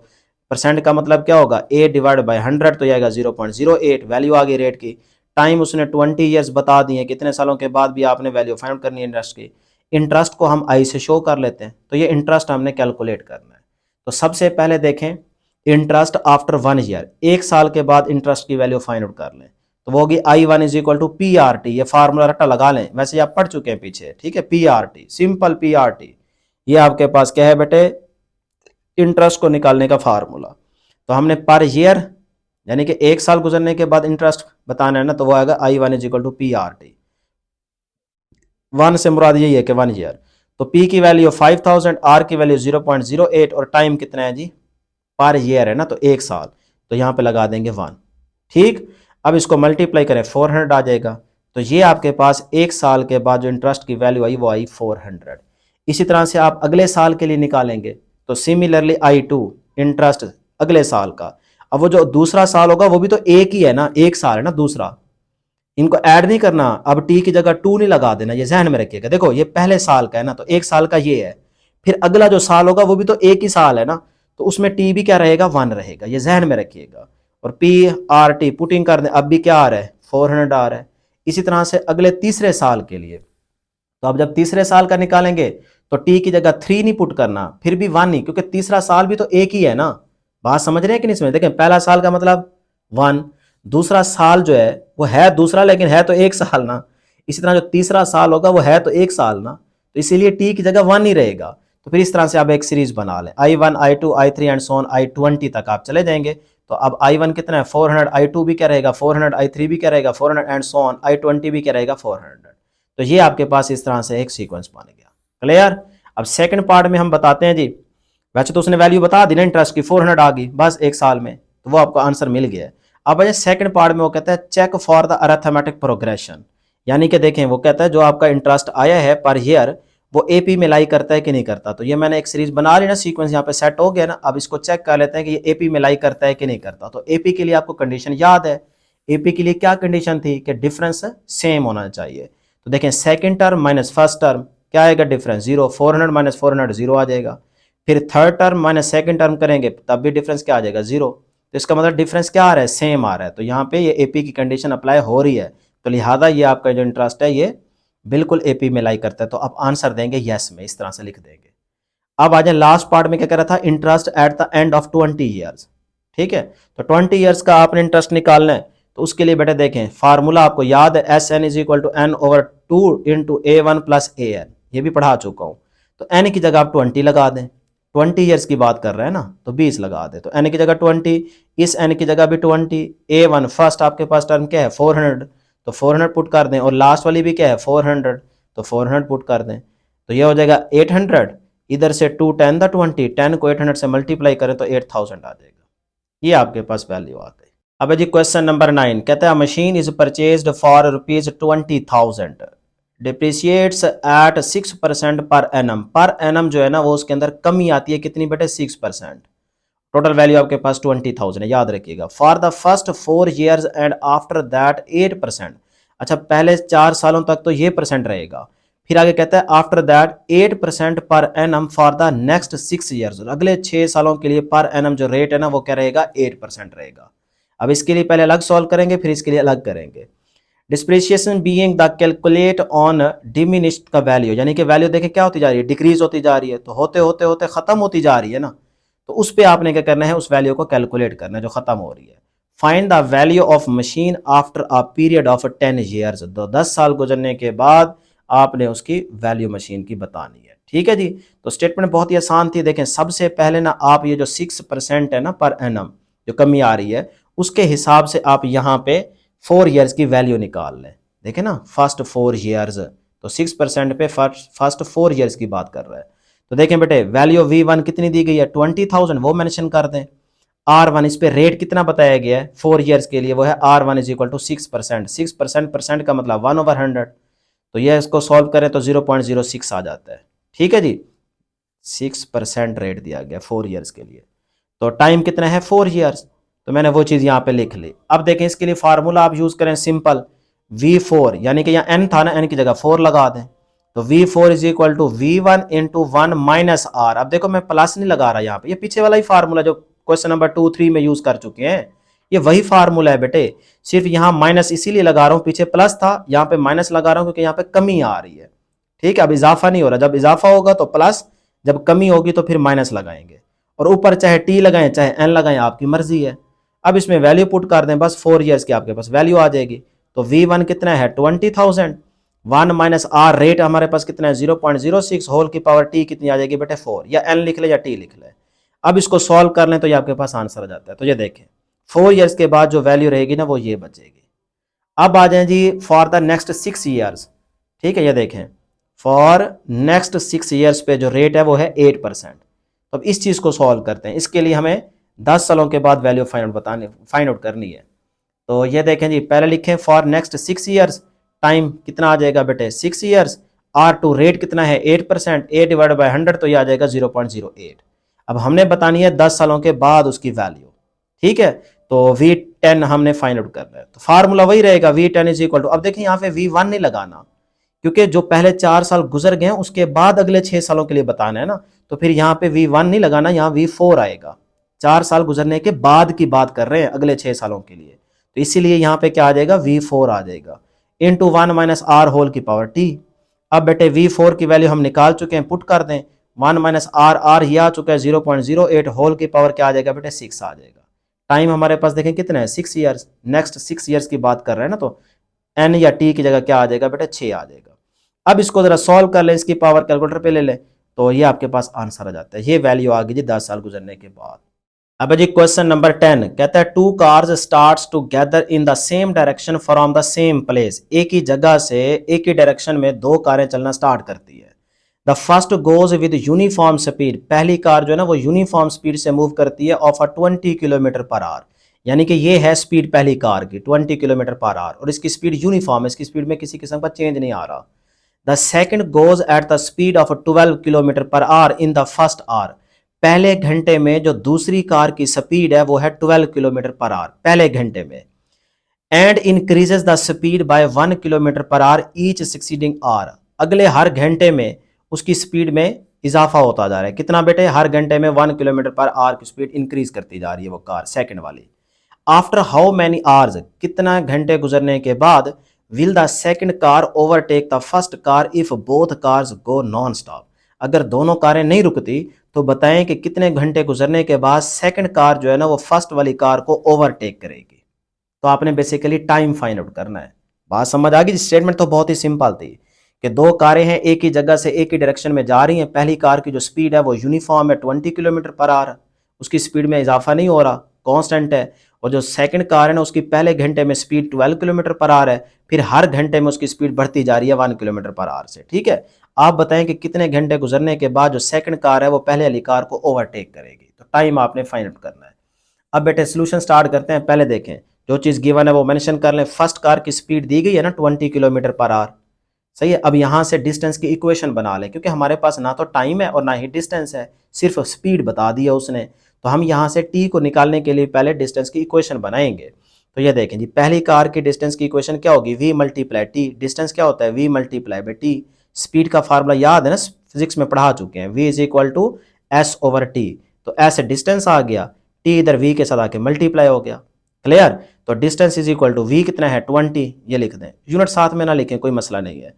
परसेंट का मतलब क्या होगा 8 डिवाइड बाई 100, तो आएगा 0.08, वैल्यू आ गई रेट की। टाइम उसने 20 ईयर्स बता दिए, कितने सालों के बाद भी आपने वैल्यू फाइंड करनी है इंटरेस्ट की। इंटरेस्ट को हम आई से शो कर लेते हैं, तो ये इंटरेस्ट हमने कैलकुलेट करना है। तो सबसे पहले देखें इंटरेस्ट आफ्टर 1 ईयर, 1 साल के बाद इंटरेस्ट की वैल्यू फाइंड आउट कर लें, तो वो होगी I1 is equal to PRT। ये फार्मूला रट्टा लगा लें, वैसे आप पढ़ चुके हैं पीछे, ठीक है, PRT, सिंपल PRT। ये आपके पास क्या है बेटे, इंटरेस्ट को निकालने का फार्मूला। तो हमने पर ईयर यानी कि 1 साल गुजरने के बाद इंटरेस्ट बताना है ना, तो वो आएगा I1 is equal to PRT। 1 से मुराद यही है कि 1 ईयर, तो P की वैल्यू 5,000, R की वैल्यू 0.08, और टाइम कितना है जी पर ईयर है ना, तो 1 साल, तो यहाँ पे लगा देंगे 1। ठीक, अब इसको मल्टीप्लाई करें 400 आ जाएगा, तो ये आपके पास 1 साल के बाद जो इंटरेस्ट की वैल्यू आई वो आई 400। इसी तरह से आप अगले साल के लिए निकालेंगे, तो सिमिलरली I2 इंटरेस्ट अगले साल का, अब वो जो दूसरा साल होगा वो भी तो एक ही है ना, एक साल है ना दूसरा, इनको ऐड नहीं करना। अब टी की जगह टू नहीं लगा देना, ये ध्यान में रखिएगा। देखो ये पहले साल का है ना, तो एक साल का ये है, फिर अगला जो साल होगा वो भी तो एक ही साल है ना, तो उसमें टी भी क्या रहेगा, 1 रहेगा, ये ध्यान में रखिएगा। और पी आर टी पुटिंग कर दें, अब भी क्या आ रहा है, 400 आ रहा है। इसी तरह से अगले तीसरे साल के लिए, तो अब जब तीसरे साल का निकालेंगे तो टी की जगह 3 नहीं पुट करना, फिर भी 1 नहीं, क्योंकि तीसरा साल भी तो एक ही है ना। बात समझ रहे हैं कि नहीं? इसमें देखें, पहला साल का मतलब 1, दूसरा साल जो है वो है दूसरा लेकिन है तो एक साल ना, इसी तरह जो तीसरा साल होगा वो है तो एक साल ना, तो इसीलिए टी की जगह 1 ही रहेगा। तो फिर इस तरह से आप एक सीरीज बना लें, I1 I2 I3 and so on I20 तक आप चले जाएंगे। तो अब I1 कितना है 400, I2 भी क्या रहेगा 400, I3 भी क्या रहेगा 400 एंड सो ऑन, I20 भी क्या रहेगा 400। तो ये आपके पास इस तरह से एक सीक्वेंस बन गया। क्लियर? अब सेकंड पार्ट में हम बताते हैं जी, वैसे तो उसने वैल्यू बता दी ना इंटरेस्ट की, 400 आ गई बस एक साल में, तो वो आपको आंसर मिल गया है। अब वजह सेकंड पार्ट में वो कहता है check for the arithmetic progression, यानी कि देखें वो कहता है जो आपका इंटरेस्ट आया है पर ईयर वो एपी में लाई करता है कि नहीं करता। तो ये मैंने एक सीरीज बना ली ना, सीक्वेंस यहाँ पे सेट हो गया ना, अब इसको चेक कर लेते हैं कि ये एपी में लाई करता है कि नहीं करता। तो एपी के लिए आपको कंडीशन याद है, एपी के लिए क्या कंडीशन थी कि डिफरेंस सेम होना चाहिए। तो देखें second term minus first term क्या आएगा डिफरेंस 0, 400 माइनस 400 0 आ जाएगा। फिर third term minus second term करेंगे तब भी डिफरेंस क्या आ जाएगा 0। तो इसका मतलब डिफरेंस क्या आ रहा है, सेम आ रहा है। तो यहाँ पे ये एपी की कंडीशन अप्लाई हो रही है, तो लिहाजा ये आपका जो इंटरेस्ट है ये बिल्कुल एपी में लाई करता है। तो आप आंसर देंगे यस में, इस तरह से लिख देंगे। अब आ जाए लास्ट पार्ट में, क्या कह रहा था, interest at the end of 20 years. ठीक है, तो 20 ईयर्स का आपने इंटरेस्ट निकालना है, तो उसके लिए बेटे देखें फार्मूला आपको याद है, S n is equal to n over 2 into A1 plus AN, ये भी पढ़ा चुका हूं। तो एन की जगह आप 20 लगा दें, 20 ईयर्स की बात कर रहे हैं ना, तो 20 लगा दें। तो एन की जगह 20, इस एन की जगह भी 20, A1 फर्स्ट आपके पास टर्म क्या है 400, तो 400 पुट कर दें, और लास्ट वाली भी क्या है 400, तो 400 पुट कर दें। तो ये हो जाएगा 800, इधर से 2 10 द 20, 10 को 800 से मल्टीप्लाई करें तो 8000 आ जाएगा। ये आपके पास वैल्यू आ गई। अब जी क्वेश्चन नंबर 9 कहता है machine is purchased for ₹20,000, depreciates at 6% per annum. Per annum जो है ना वो उसके अंदर कमी आती है कितनी बेटे 6%। टोटल वैल्यू आपके पास 20,000 है, याद रखिएगा। For the first 4 years and after that 8%। अच्छा पहले 4 सालों तक तो ये परसेंट रहेगा, फिर आगे कहता है after that 8% per annum for the next 6 years, अगले 6 सालों के लिए पर एनम जो रेट है ना वो क्या रहेगा 8% रहेगा। अब इसके लिए पहले अलग सॉल्व करेंगे फिर इसके लिए अलग करेंगे। Depreciation being the calculate on diminished का वैल्यू, यानी कि वैल्यू देखें क्या होती जा रही है, डिक्रीज होती जा रही है, तो होते होते होते खत्म होती जा रही है ना, तो उस पर आपने क्या करना है, उस वैल्यू को कैलकुलेट करना है जो खत्म हो रही है। Find the value of machine after a period of 10 years, तो 10 साल गुजरने के बाद आपने उसकी वैल्यू मशीन की बतानी है। ठीक है जी, तो स्टेटमेंट बहुत ही आसान थी। देखें सबसे पहले ना आप ये जो 6% है ना पर एनम जो कमी आ रही है उसके हिसाब से आप यहाँ पे 4 ईयर्स की वैल्यू निकाल लें। देखें ना फर्स्ट 4 ईयर्स, तो 6% पे फर्स्ट 4 ईयर्स की बात कर रहा है। तो देखें बेटे वैल्यू V1 कितनी दी गई है 20,000, वो मेंशन कर दें। R1 इस पे रेट कितना बताया गया है 4 ईयर्स के लिए, वो है R1 is equal to 6%। 6% percent का मतलब 1/100, तो ये इसको सॉल्व करें तो 0.06 आ जाता है। ठीक है जी, 6% रेट दिया गया 4 ईयर्स के लिए, तो टाइम कितना है 4 ईयर्स, तो मैंने वो चीज़ यहाँ पे लिख ली। अब देखें इसके लिए फार्मूला आप यूज़ करें सिंपल, V4 यानी कि यहाँ n था ना, n की जगह 4 लगा दें, तो V4 is equal to V1 into 1 minus R। अब देखो मैं प्लस नहीं लगा रहा यहाँ पे, ये पीछे वाला ही फार्मूला जो क्वेश्चन नंबर 2 3 में यूज़ कर चुके हैं, ये वही फार्मूला है बेटे, सिर्फ यहाँ माइनस इसीलिए लगा रहा हूँ, पीछे प्लस था यहाँ पे माइनस लगा रहा हूँ क्योंकि यहाँ पे कमी आ रही है। ठीक है, अब इजाफा नहीं हो रहा, जब इजाफा होगा तो प्लस, जब कमी होगी तो फिर माइनस लगाएंगे, और ऊपर चाहे टी लगाएं चाहे एन लगाएं आपकी मर्जी है। अब इसमें वैल्यू पुट कर दें, बस 4 ईयर्स की आपके पास वैल्यू आ जाएगी। तो V1 कितना है 20,000, 1 माइनस R रेट हमारे पास कितना है 0.06, होल की पावर टी कितनी आ जाएगी बेटे 4, या एन लिख ले या टी लिख ले। अब इसको सॉल्व कर लें तो ये आपके पास आंसर आ जाता है। तो ये देखें 4 ईयर्स के बाद जो वैल्यू रहेगी ना वो ये बचेगी। अब आ जाए जी फॉर द नेक्स्ट 6 ईयर्स। ठीक है, ये देखें फॉर नेक्स्ट 6 ईयर्स पे जो रेट है वो है 8%। तो अब इस चीज़ को सॉल्व करते हैं, इसके लिए हमें 10 सालों के बाद वैल्यू फाइंड आउट करनी है। तो ये देखें जी पहले लिखें फॉर नेक्स्ट 6 ईयर्स, टाइम कितना आ जाएगा बेटे 6 ईयर्स, R2 रेट कितना है 8%, 8 डिवाइड बाई 100 तो ये आ जाएगा 0.08। अब हमने बतानी है 10 सालों के बाद उसकी वैल्यू। ठीक है, तो V10 हमने फाइंड आउट करना है, तो फार्मूला वही रहेगा V10 इज इक्वल टू, अब देखिए यहाँ पे V1 नहीं लगाना क्योंकि जो पहले 4 साल गुजर गए हैं उसके बाद अगले 6 सालों के लिए बताना है ना, तो फिर यहाँ पे V1 नहीं लगाना, यहाँ V4 आएगा। 4 साल गुजरने के बाद की बात कर रहे हैं, अगले 6 सालों के लिए, तो इसीलिए यहाँ पे क्या आ जाएगा, V4 आ जाएगा इंटू 1 माइनस आर होल की पावर टी। अब बेटे V4 की वैल्यू हम निकाल चुके हैं, पुट कर दें 1 माइनस आर, आर ये आ चुका है 0.08, होल की पावर क्या आ जाएगा बेटे 6 आ जाएगा। टाइम हमारे पास देखें कितना है 6 ईयर्स, नेक्स्ट 6 ईयर्स की बात कर रहे हैं ना, तो एन या टी की जगह क्या आ जाएगा बेटे 6 आ जाएगा। अब इसको जरा सॉल्व कर लें, इसकी पावर कैलकुलेटर पे ले लें, तो ये आपके पास आंसर आ जाता है, ये वैल्यू आ गई जी 10 साल गुजरने के बाद। अब जी क्वेश्चन नंबर 10 कहता है 2 cars starts together in the same direction from the same place, एक ही जगह से एक ही डायरेक्शन में 2 कारें चलना स्टार्ट करती है। The first goes with uniform speed, पहली कार जो है ना वो यूनिफॉर्म स्पीड से मूव करती है of a 20 kilometre per our, यानी कि ये है स्पीड पहली कार की 20 किलोमीटर पर आवर, और इसकी स्पीड यूनिफॉर्म है, इसकी स्पीड में किसी किस्म का चेंज नहीं आ रहा। The second goes at the speed of 12 kilometre per our in the first hour, पहले घंटे में जो दूसरी कार की स्पीड है वो है 12 किलोमीटर पर आवर पहले घंटे में, and increases the speed by 1 kilometre per hour each succeeding hour, अगले हर घंटे में उसकी स्पीड में इजाफा होता जा रहा है। कितना बेटे, हर घंटे में 1 किलोमीटर पर आवर की स्पीड इंक्रीज करती जा रही है वो कार सेकंड वाली। आफ्टर हाउ मैनी आवर्स, कितना घंटे गुजरने के बाद, will the second car overtake the first car if both cars go non stop, अगर दोनों कारें नहीं रुकती तो बताएं कि कितने घंटे गुजरने के बाद सेकंड कार जो है ना वो फर्स्ट वाली कार को ओवरटेक करेगी। तो आपने बेसिकली टाइम फाइंड आउट करना है। बात समझ आ गई? स्टेटमेंट तो बहुत ही सिंपल थी कि 2 कारें हैं एक ही जगह से एक ही डायरेक्शन में जा रही हैं, पहली कार की जो स्पीड है वो यूनिफॉर्म है 20 किलोमीटर पर आवर, उसकी स्पीड में इजाफा नहीं हो रहा, कांस्टेंट है, और जो सेकंड कार है ना उसकी पहले घंटे में स्पीड 12 किलोमीटर पर आवर है, फिर हर घंटे में उसकी स्पीड बढ़ती जा रही है 1 किलोमीटर पर आवर से। ठीक है, आप बताएं कि कितने घंटे गुजरने के बाद जो सेकंड कार है वो पहले वाली कार को ओवरटेक करेगी, तो टाइम आपने फाइंड आउट करना है। अब बेटे सोल्यूशन स्टार्ट करते हैं, पहले देखें जो चीज़ गिवन है वो मेंशन कर लें। फर्स्ट कार की स्पीड दी गई है ना 20 किलोमीटर पर आवर, सही है। अब यहाँ से डिस्टेंस की इक्वेशन बना लें, क्योंकि हमारे पास ना तो टाइम है और ना ही डिस्टेंस है, सिर्फ स्पीड बता दिया उसने, तो हम यहाँ से टी को निकालने के लिए पहले डिस्टेंस की इक्वेशन बनाएंगे। तो ये देखें जी, पहली कार की डिस्टेंस की इक्वेशन क्या होगी, v मल्टीप्लाई टी, डिस्टेंस क्या होता है v multiply by t. Speed का फार्मूला याद है ना, फिजिक्स में पढ़ा चुके हैं, v is equal to s over t, तो एस डिस्टेंस आ गया, टी इधर v के साथ आके मल्टीप्लाई हो गया। क्लियर? तो distance is equal to v कितना है 20, ये लिख दें, यूनिट साथ में ना लिखें कोई मसला नहीं है,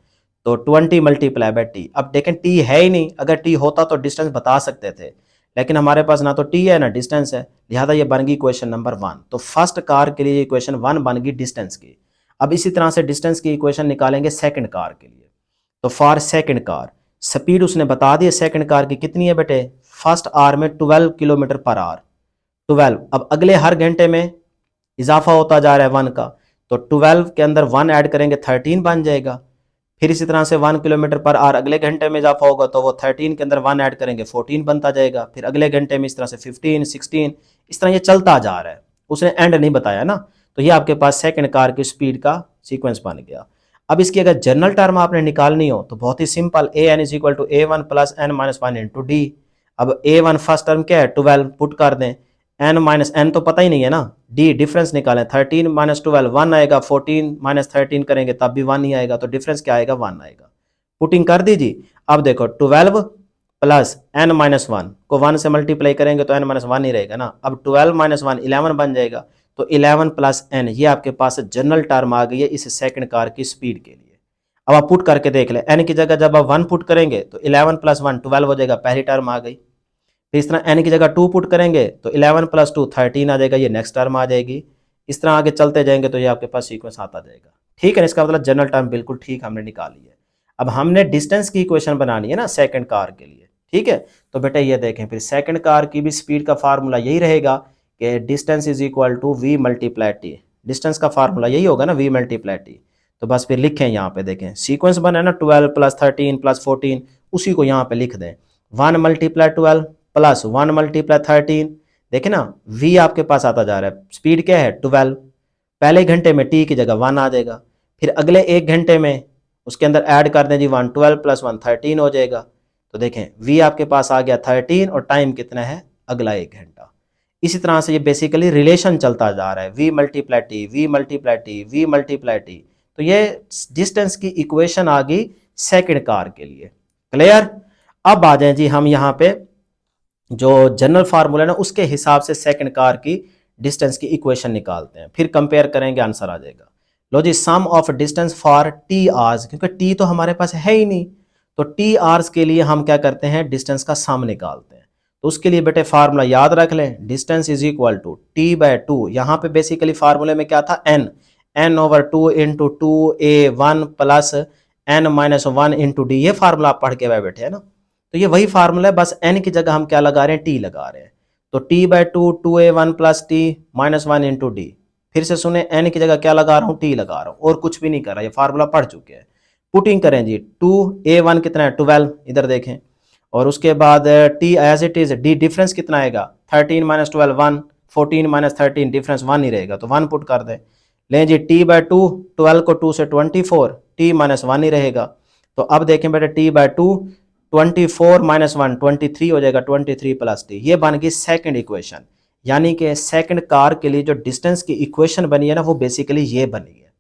तो 20 मल्टीप्लाई बाई टी। अब देखें टी है ही नहीं, अगर टी होता तो डिस्टेंस बता सकते थे, लेकिन हमारे पास ना तो टी है ना डिस्टेंस है, लिहाजा ये बन गई क्वेश्चन नंबर 1। तो फर्स्ट कार के लिए इक्वेशन 1 बन गई डिस्टेंस की। अब इसी तरह से डिस्टेंस की इक्वेशन निकालेंगे सेकंड कार के लिए। तो फॉर सेकंड कार स्पीड उसने बता दी सेकंड कार की कितनी है बेटे, फर्स्ट आवर में 12 किलोमीटर पर आवर, 12। अब अगले हर घंटे में इजाफा होता जा रहा है 1 का, तो 12 के अंदर 1 ऐड करेंगे 13 बन जाएगा। फिर इसी तरह से 1 किलोमीटर पर आवर अगले घंटे में इजाफा होगा, तो वो 13 के अंदर 1 ऐड करेंगे 14 बनता जाएगा। फिर अगले घंटे में इस तरह से 15, 16, इस तरह ये चलता जा रहा है, उसने एंड नहीं बताया ना। तो ये आपके पास सेकंड कार की स्पीड का सीक्वेंस बन गया। अब इसकी अगर जनरल टर्म आपने निकालनी हो तो बहुत ही simple, A n is equal to A one plus n minus one into D. अब ए वन फर्स्ट टर्म क्या है 12, पुट कर दें, एन माइनस एन तो पता ही नहीं है ना, डी डिफरेंस निकालें, 13 माइनस 12 1 आएगा, 14 माइनस 13 करेंगे तब भी 1 ही आएगा, तो डिफरेंस क्या आएगा 1 आएगा। पुटिंग कर दीजिए। अब देखो 12 प्लस एन माइनस 1 को 1 से मल्टीप्लाई करेंगे तो एन माइनस 1 ही रहेगा ना। अब 12 माइनस 1 11 बन जाएगा, तो 11 प्लस एन, ये आपके पास जनरल टर्म आ गई है इस सेकंड कार की स्पीड के लिए। अब आप पुट करके देख लें, एन की जगह जब आप 1 पुट करेंगे तो 11 प्लस 1 12 हो जाएगा, पहली टर्म आ गई। फिर इस तरह एन की जगह 2 पुट करेंगे तो 11 प्लस 2 13 आ जाएगा, ये नेक्स्ट टर्म आ जाएगी। इस तरह आगे चलते जाएंगे तो ये आपके पास सीक्वेंस आता जाएगा। ठीक है, इसका मतलब जनरल टर्म बिल्कुल ठीक हमने निकाली है। अब हमने डिस्टेंस की इक्वेशन बनानी है ना सेकंड कार के लिए। ठीक है, तो बेटा ये देखें, फिर सेकंड कार की भी स्पीड का फार्मूला यही रहेगा कि distance is equal to we multiply t. Distance का फार्मूला यही होगा ना, वी मल्टीप्लाई टी। तो बस फिर लिखें, यहाँ पे देखें सीक्वेंस बना है ना 12 प्लस 13 प्लस 14, उसी को यहाँ पे लिख दें, 1 मल्टीप्लाई 12 प्लस 1 मल्टीप्लाई 13। देखें ना, v आपके पास आता जा रहा है, स्पीड क्या है 12, पहले घंटे में t की जगह 1 आ जाएगा, फिर अगले एक घंटे में उसके अंदर ऐड कर दें जी 1, 12 प्लस 1 13 हो जाएगा। तो देखें v आपके पास आ गया 13 और टाइम कितना है अगला 1 घंटा। इसी तरह से ये बेसिकली रिलेशन चलता जा रहा है, v multiply T, v multiply T, v multiply T. तो ये डिस्टेंस की इक्वेशन आ गई सेकंड कार के लिए। क्लियर? अब आ जाए जी हम यहाँ पे जो जनरल फार्मूला है ना उसके हिसाब से सेकंड कार की डिस्टेंस की इक्वेशन निकालते हैं, फिर कंपेयर करेंगे, आंसर आ जाएगा। लो जी, sum of distance for T hours, क्योंकि टी तो हमारे पास है ही नहीं, तो टी आवर्स के लिए हम क्या करते हैं, डिस्टेंस का सम निकालते हैं। तो उसके लिए बेटे फार्मूला याद रख लें, distance is equal to T by two. यहाँ पे बेसिकली फार्मूले में क्या था, n over two into two ए one plus n minus one into D. ये फार्मूला आप पढ़ के बैठे हैं ना, तो ये वही फार्मूला है, बस एन की जगह हम क्या लगा रहे हैं, टी लगा रहे हैं। तो t by two, two A one plus t minus one into d. फिर से सुने, एन की जगह क्या लगा रहा हूँ, टी लगा रहा हूँ, और कुछ भी नहीं कर रहा, ये फार्मूला पढ़ चुके हैं। पुटिंग करें जी, टू ए वन कितना है 12, इधर देखें, और उसके बाद t as it is, d difference कितना आएगा 13 माइनस 12 1, 14 माइनस 13 डिफरेंस 1 ही रहेगा, तो 1 पुट कर दें। लें जी टी बाय टू, 12 को 2 से 24, टी माइनस 1 ही रहेगा। तो अब देखें बेटा टी बाय टू, 24 माइनस 1 23 हो जाएगा, 23 प्लस टी। ये बन गई सेकंड इक्वेशन, यानी कि सेकंड कार के लिए जो डिस्टेंस की इक्वेशन बनी है ना वो बेसिकली ये बनी है।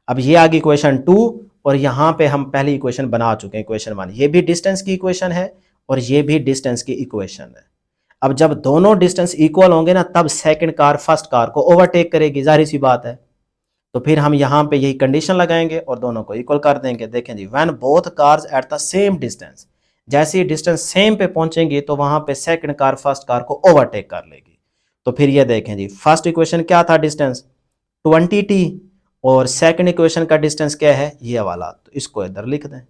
अब ये आ गई इक्वेशन 2, और यहाँ पे हम पहली इक्वेशन बना चुके हैं, इक्वेशन 1। ये भी डिस्टेंस की इक्वेशन है और ये भी डिस्टेंस की इक्वेशन है। अब जब दोनों डिस्टेंस इक्वल होंगे ना तब सेकंड कार फर्स्ट कार को ओवरटेक करेगी, जाहिर सी बात है। तो फिर हम यहाँ पे यही कंडीशन लगाएंगे और दोनों को इक्वल कर देंगे। देखें जी, when both cars at the same distance, जैसे ही डिस्टेंस सेम पे पहुंचेंगी तो वहां पे सेकंड कार फर्स्ट कार को ओवरटेक कर लेगी। तो फिर ये देखें जी, फर्स्ट इक्वेशन क्या था, डिस्टेंस 20t, और सेकंड इक्वेशन का डिस्टेंस क्या है, ये वाला, तो इसको इधर लिख दें।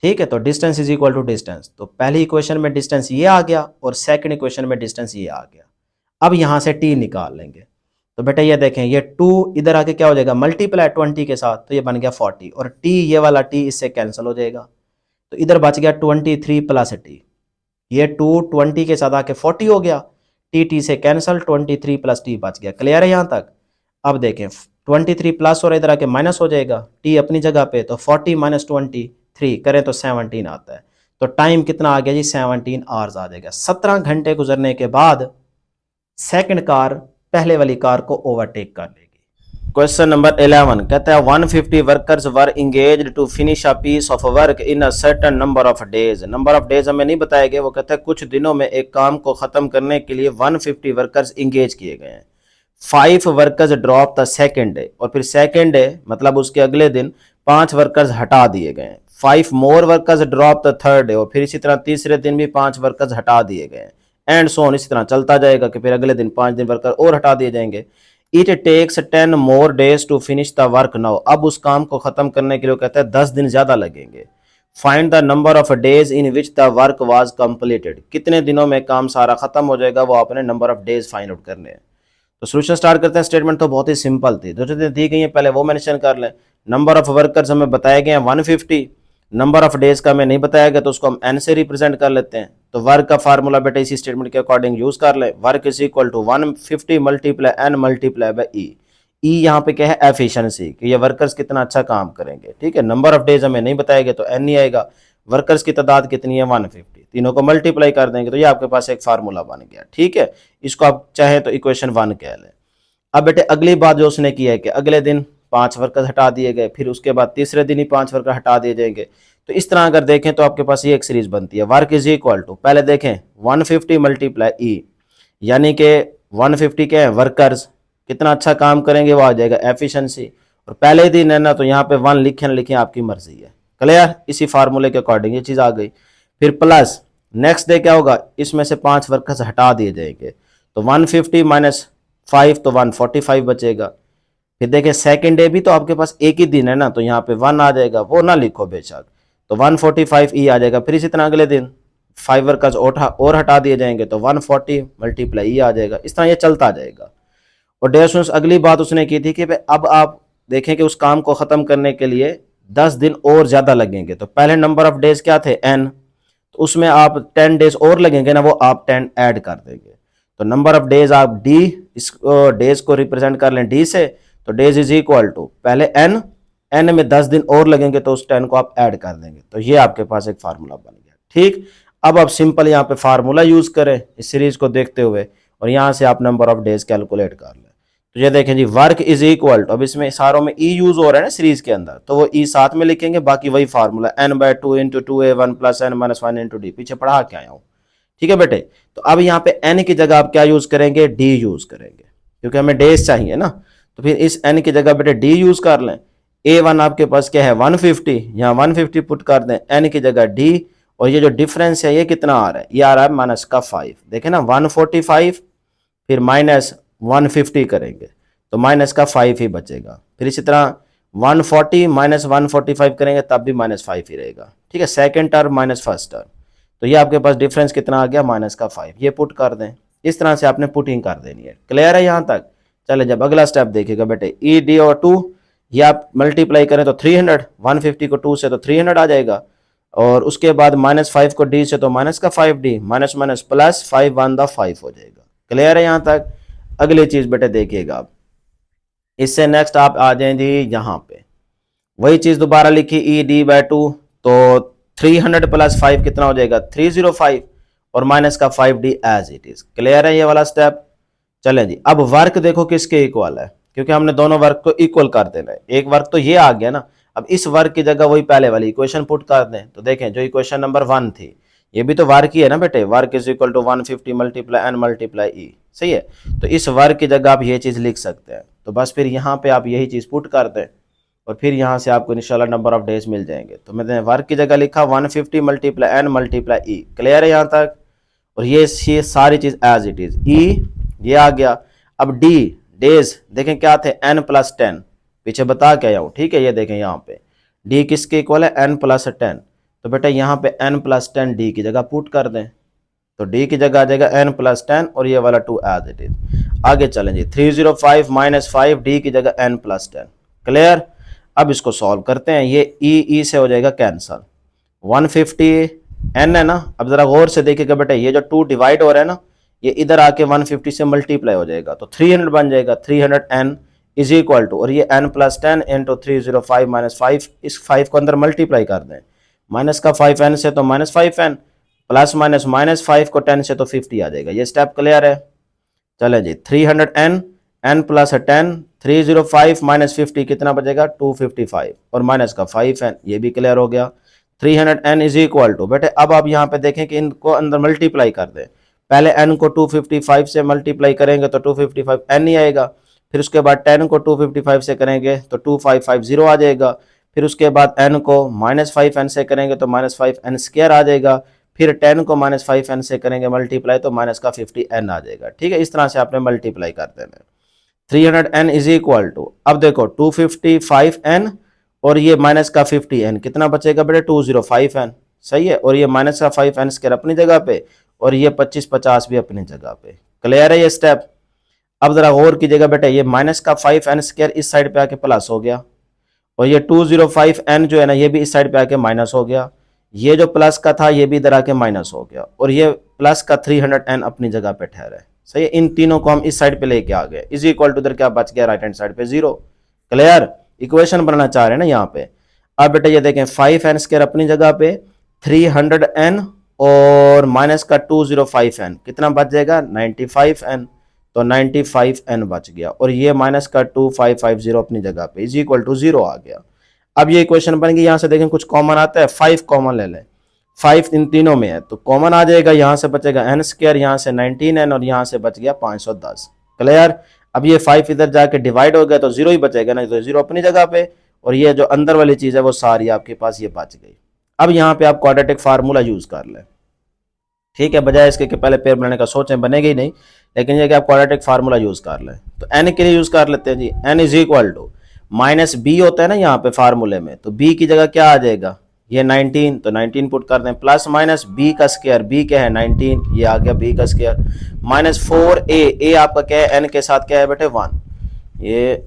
ठीक है, तो distance is equal to distance, तो पहली इक्वेशन में डिस्टेंस ये आ गया और सेकंड इक्वेशन में डिस्टेंस ये आ गया। अब यहाँ से t निकाल लेंगे। तो बेटा ये देखें, ये 2 इधर आके क्या हो जाएगा, मल्टीप्लाई 20 के साथ, तो ये बन गया 40, और t ये वाला t इससे कैंसिल हो जाएगा, तो इधर बच गया 23 प्लस टी। ये 2 20 के साथ आके 40 हो गया, टी से कैंसिल, 23 प्लस टी बच गया। क्लियर है यहाँ तक? अब देखें 23 प्लस और इधर आके माइनस हो जाएगा, टी अपनी जगह पे, तो 40 माइनस 23 करें तो 17 आता है। तो टाइम कितना आ गया जी, 17 आवर्स आ जाएगा। 17 घंटे गुजरने के बाद सेकंड कार पहले वाली कार को ओवरटेक कर लेगी। क्वेश्चन नंबर 11 कहता है 150 workers were engaged to finish a piece of work in a certain number of days. Number of days हमें नहीं बताया गया, वो कहता है कुछ दिनों में एक काम को खत्म करने के लिए 150 वर्कर्स इंगेज किए गए हैं। 5 workers drop the second day, और फिर सेकेंड डे मतलब उसके अगले दिन 5 वर्कर्स हटा दिए गए। 5 more workers drop the third day, और फिर इसी तरह तीसरे दिन भी 5 वर्कर्स हटा दिए गए, एंड सो ऑन, इसी तरह चलता जाएगा कि फिर अगले दिन 5 दिन वर्कर और हटा दिए जाएंगे। It takes 10 more days to finish the work now. अब उस काम को खत्म करने के लिए कहता है 10 दिन ज्यादा लगेंगे। Find the number of days in which the work was completed. कितने दिनों में काम सारा खत्म हो जाएगा, वो आपने number of days find out करने हैं। तो सोल्यूशन स्टार्ट करते हैं। स्टेटमेंट तो बहुत ही सिंपल थी, जो चीजें दी गई हैं पहले वो मेंशन कर लें। नंबर ऑफ वर्कर्स हमें बताए गए हैं 150, नंबर ऑफ डेज का हमें नहीं बताया गया तो उसको हम एन से रिप्रेजेंट कर लेते हैं। तो वर्क का फार्मूला बेटा इसी स्टेटमेंट के अकॉर्डिंग यूज कर लें। Work is equal to 150 multiply N multiply by E. E यहाँ पे क्या है, एफिशिएंसी, कि ये वर्कर्स कितना अच्छा काम करेंगे। ठीक है, नंबर ऑफ डेज हमें नहीं बताया गया तो एन नहीं आएगा। वर्कर्स की तादाद कितनी है 150, तीनों को मल्टीप्लाई कर देंगे तो ये आपके पास एक फार्मूला बन गया। ठीक है, इसको आप चाहे तो इक्वेशन 1 कह लें। अब बेटे अगली बात जो उसने की है कि अगले दिन 5 वर्कर हटा दिए गए, फिर उसके बाद तीसरे दिन ही 5 वर्कर हटा दिए जाएंगे। तो इस तरह अगर देखें तो आपके पास ये एक सीरीज बनती है, वर्क इज इक्वल टू, पहले देखें 150 मल्टीप्लाई ई, यानी कि 150 के वर्कर्स कितना अच्छा काम करेंगे वो आ जाएगा एफिशिएंसी, और पहले दिन है ना तो यहाँ पे 1 लिखें लिखें आपकी मर्जी है। क्लियर? इसी फार्मूले के अकॉर्डिंग ये चीज आ गई। फिर प्लस नेक्स्ट डे क्या होगा, इसमें से 5 वर्कर्स हटा दिए जाएंगे, तो 150 माइनस 5 तो 145 बचेगा। फिर देखें सेकेंड डे भी तो आपके पास एक ही दिन है ना, तो यहाँ पे 1 आ जाएगा, वो ना लिखो बेशक, तो 145 ई आ जाएगा। फिर इसी तरह अगले दिन 5 वर्कर्स और हटा दिए जाएंगे तो 140 मल्टीप्लाई ई आ जाएगा। इस तरह ये चलता जाएगा। और डेयर स्टूडेंट्स अगली बात उसने की थी कि अब आप देखें कि उस काम को खत्म करने के लिए 10 दिन और ज्यादा लगेंगे। तो पहले नंबर ऑफ डेज क्या थे n, तो उसमें आप 10 डेज और लगेंगे ना, वो आप 10 ऐड कर देंगे। तो नंबर ऑफ डेज आप d, इस डेज को रिप्रेजेंट कर लें d से, तो डेज इज इक्वल टू पहले n में 10 दिन और लगेंगे तो उस 10 को आप ऐड कर देंगे। तो ये आपके पास एक फार्मूला बन गया। ठीक, अब आप सिंपल यहाँ पे फार्मूला यूज करें इस सीरीज को देखते हुए, और यहाँ से आप नंबर ऑफ डेज कैलकुलेट कर लें। तो ये देखें जी, वर्क इज इक्वल टू, अब इसमें सारों में ई यूज हो रहा है ना सीरीज के अंदर, तो वो ई साथ में लिखेंगे, बाकी वही formula n/2 into 2a1 plus n-1 into D, पीछे पढ़ा के आया हूँ। ठीक है बेटे, तो अब यहाँ पे n की जगह आप क्या यूज करेंगे, d यूज करेंगे, क्योंकि हमें डेज चाहिए ना। तो फिर इस n की जगह बेटे d यूज कर लें। a1 आपके पास क्या है 150, यहाँ 150 पुट कर दें, n की जगह d, और ये जो डिफरेंस है ये कितना आ रहा है, ये आ रहा है माइनस का 5। देखें ना 145 फिर माइनस 150 करेंगे तो माइनस का 5 ही बचेगा। फिर इसी तरह 140 माइनस 145 करेंगे तब भी माइनस 5 ही रहेगा। ठीक है, second term minus first term, तो ये आपके पास डिफरेंस कितना आ गया माइनस का 5, ये पुट कर दें। इस तरह से आपने पुटिंग कर देनी है। क्लियर है यहाँ तक? चले जब अगला स्टेप देखिएगा बेटे, ई डी और 2 ये आप मल्टीप्लाई करें तो 300, 150 को 2 से तो 300 आ जाएगा, और उसके बाद माइनस 5 को डी से तो माइनस का 5d, minus minus plus 5 1 the 5 हो जाएगा। क्लियर है यहाँ तक? अगली चीज बेटे देखिएगा आप, इससे नेक्स्ट आप आ जाएं जी यहाँ पे, वही चीज दोबारा लिखी ई डी बाय 2, तो 300 प्लस 5 कितना हो जाएगा 305, और माइनस का 5d as it is. Clear है ये वाला स्टेप? चलें जी, अब वर्क देखो किसके इक्वल है, क्योंकि हमने दोनों वर्क को इक्वल कर देना है। एक वर्क तो ये आ गया ना, अब इस वर्क की जगह वही पहले वाली इक्वेशन पुट कर दें। तो देखें जो इक्वेशन नंबर 1 थी, ये भी तो वर्क ही है ना बेटे, work is equal to 150 multiply N multiply E, सही है। तो इस वर्क की जगह आप ये चीज लिख सकते हैं, तो बस फिर यहाँ पे आप यही चीज पुट कर दें, और फिर यहाँ से आपको इंशाल्लाह नंबर ऑफ डेज मिल जाएंगे। तो मैंने वर्क की जगह लिखा 150 मल्टीप्लाई एन मल्टीप्लाई ई। क्लियर है यहाँ तक? और ये सारी चीज एज इट इज, ई ये आ गया। अब डी डेज देखें क्या थे n प्लस 10, पीछे बता के आया हूँ। ठीक है, ये देखें यहाँ पे d किसके इक्वल है n प्लस 10, तो बेटा यहाँ पे n प्लस 10 d की जगह पुट कर दें, तो d की जगह आ जाएगा n प्लस 10 और ये वाला 2 एज इट इज। आगे चलें जी, 305 माइनस 5 d की जगह n प्लस 10। क्लियर? अब इसको सॉल्व करते हैं, ये ई से हो जाएगा कैंसल, 150 n है ना। अब जरा गौर से देखिएगा बेटा, ये जो 2 डिवाइड हो रहा है ना, ये इधर आके 150 से मल्टीप्लाई हो जाएगा, तो 300 बन जाएगा, 300n इज इक्वल टू, और ये n प्लस 10 इंटू 305 माइनस 5, इस 5 को अंदर मल्टीप्लाई कर दें, माइनस का 5n से तो minus 5n, plus minus minus 5 को 10 से तो 50 आ जाएगा। ये स्टेप क्लियर है? चले जी, 300n n प्लस 10 305 माइनस 50 कितना बचेगा 255, और माइनस का 5n, ये भी क्लियर हो गया। 300n इज इक्वल टू, बेटे अब आप यहाँ पे देखें कि इनको अंदर मल्टीप्लाई कर दें, पहले n को 255 से मल्टीप्लाई करेंगे तो 255 n ही आएगा, फिर उसके बाद 10 को 255 से करेंगे तो 2550 आ जाएगा, फिर उसके बाद n को माइनस 5n से करेंगे तो माइनस 5n स्क्वायर आ जाएगा, फिर 10 को माइनस 5n से करेंगे मल्टीप्लाई तो माइनस का 50n आ जाएगा। ठीक है, इस तरह से आपने मल्टीप्लाई कर देना। 300n इज इक्वल टू, अब देखो 255n और ये माइनस का 50n कितना बचेगा बेटे 205n, सही है, और ये माइनस का 5n स्क्वायर अपनी जगह पे, और ये 2550 भी अपनी जगह पे। क्लियर है ये स्टेप? अब जरा गौर कीजिएगा बेटा, ये माइनस का 5n स्क्वायर इस साइड पे आके प्लस हो गया, और ये 205n जो है ना ये भी इस साइड पे आके माइनस हो गया, ये जो प्लस का था ये भी इधर आके माइनस हो गया, और ये प्लस का 300n अपनी जगह पे ठहरा है। सही है, इन तीनों को हम इस साइड पे लेके आ गए, इज इक्वल टू इधर क्या बच गया राइट हैंड साइड पे 0। क्लियर? इक्वेशन बनाना चाह रहे हैं ना यहाँ पे। अब बेटा ये देखें 5n स्क्वायर अपनी जगह पे, 300n और माइनस का 205n कितना बच जाएगा 95n, तो 95n बच गया, और ये माइनस का 2550 अपनी जगह पे इज इक्वल टू 0 आ गया। अब ये इक्वेशन बन गई, यहाँ से देखें कुछ कॉमन आता है, 5 कॉमन ले लें, 5 इन तीनों में है तो कॉमन आ जाएगा, यहाँ से बचेगा n स्क्वायर, यहाँ से 19n और यहाँ से बच गया 510। क्लियर? अब ये 5 इधर जाके डिवाइड हो गया तो 0 ही बचेगा ना, तो 0 अपनी जगह पे, और ये जो अंदर वाली चीज है वो सारी आपके पास ये बच गई। अब यहाँ पे आप क्वाड्रेटिक फार्मूला यूज कर लें। ठीक है, बजाय इसके कि पहले पेयर बनाने का सोचें, बनेगा ही नहीं, लेकिन ये कि आप क्वाड्रेटिक फार्मूला यूज कर लें। तो n के लिए यूज कर लेते हैं जी, n is equal to minus B होता है ना यहाँ पे फार्मूले में, तो b की जगह क्या आ जाएगा ये 19, तो 19 पुट कर दें, प्लस माइनस b का स्क्वायर, b क्या है 19, ये आ गया b का स्क्वायर, माइनस 4a, आपका क्या है n के साथ क्या है बेटे 1, ये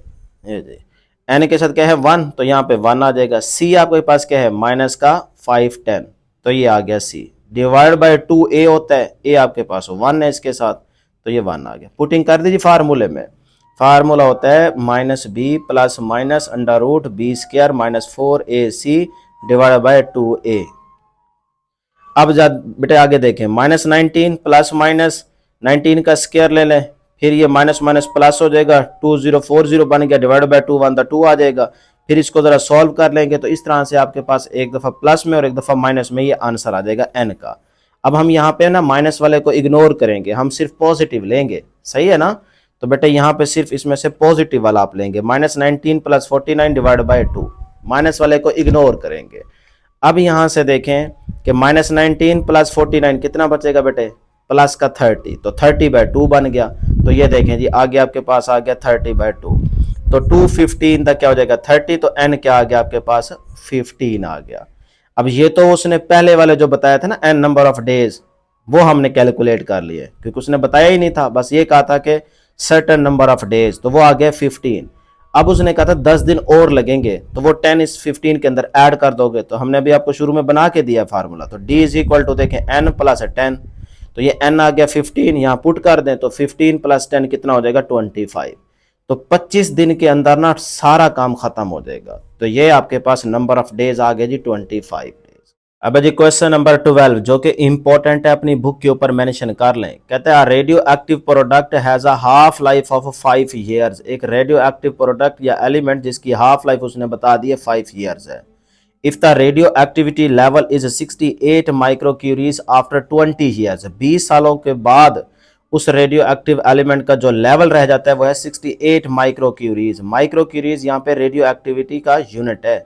n के साथ क्या है 1, तो यहाँ पे 1 आ जाएगा। c आपके पास क्या है माइनस का 510, तो ये आ गया c, डिवाइड बाय 2a होता है, a आपके पास 1 है इसके साथ, तो ये 1 आ गया। पुटिंग कर दीजिए फार्मूले में, फार्मूला होता है minus B plus minus under root B square minus 4ac divide by 2a। अब जा बेटे आगे देखें, माइनस 19 प्लस माइनस 19 का स्क्वायर ले लें, फिर ये माइनस माइनस प्लस हो जाएगा, 2040 बन गया, डिवाइड बाय 2 1 2 आ जाएगा। फिर इसको जरा सॉल्व कर लेंगे तो इस तरह से आपके पास एक दफ़ा प्लस में और एक दफ़ा माइनस में ये आंसर आ जाएगा n का। अब हम यहाँ पे ना माइनस वाले को इग्नोर करेंगे, हम सिर्फ पॉजिटिव लेंगे, सही है ना। तो बेटा यहाँ पे सिर्फ इसमें से पॉजिटिव वाला आप लेंगे, -19 + 49 डिवाइड बाय 2, माइनस वाले को इग्नोर करेंगे। अब यहाँ से देखें कि -19 + 49 कितना बचेगा बेटे, प्लस का 30, तो 30/2 बन गया। तो ये देखें जी आगे आपके पास आ गया 30/2, तो 215 तक क्या हो जाएगा 30, तो n क्या आ गया आपके पास 15 आ गया। अब ये तो उसने पहले वाले जो बताया था ना n नंबर ऑफ डेज, वो हमने कैलकुलेट कर लिए क्योंकि उसने बताया ही नहीं था, बस ये कहा था कि सर्टेन नंबर ऑफ डेज, तो वो आ गया 15। अब उसने कहा था 10 दिन और लगेंगे, तो वो 10 इस 15 के अंदर ऐड कर दोगे, तो हमने अभी आपको शुरू में बना के दिया फार्मूला। तो d = देखें n + 10, तो ये n आ गया 15, यहाँ पुट कर दें तो 15 + 10 कितना हो जाएगा 25। तो 25 दिन के अंदर ना सारा काम खत्म हो जाएगा। तो ये आपके पास नंबर ऑफ डेज आ गए जी 25 डेज। अब जी क्वेश्चन नंबर 12 जो कि इंपॉर्टेंट है, अपनी बुक के ऊपर मेंशन कर लें। कहते हैं radio active product has a half life of 5 years. एक रेडियो एक्टिव प्रोडक्ट या एलिमेंट जिसकी हाफ लाइफ उसने बता दी है 5 ईयर्स है। If the radio activity level is 68 microcuries after 20 years, 20 सालों के बाद उस रेडियो एक्टिव एलिमेंट का जो लेवल रह जाता है वो है 68 माइक्रोक्यूरीज। माइक्रोक्यूरीज यहाँ पे रेडियो एक्टिविटी का यूनिट है,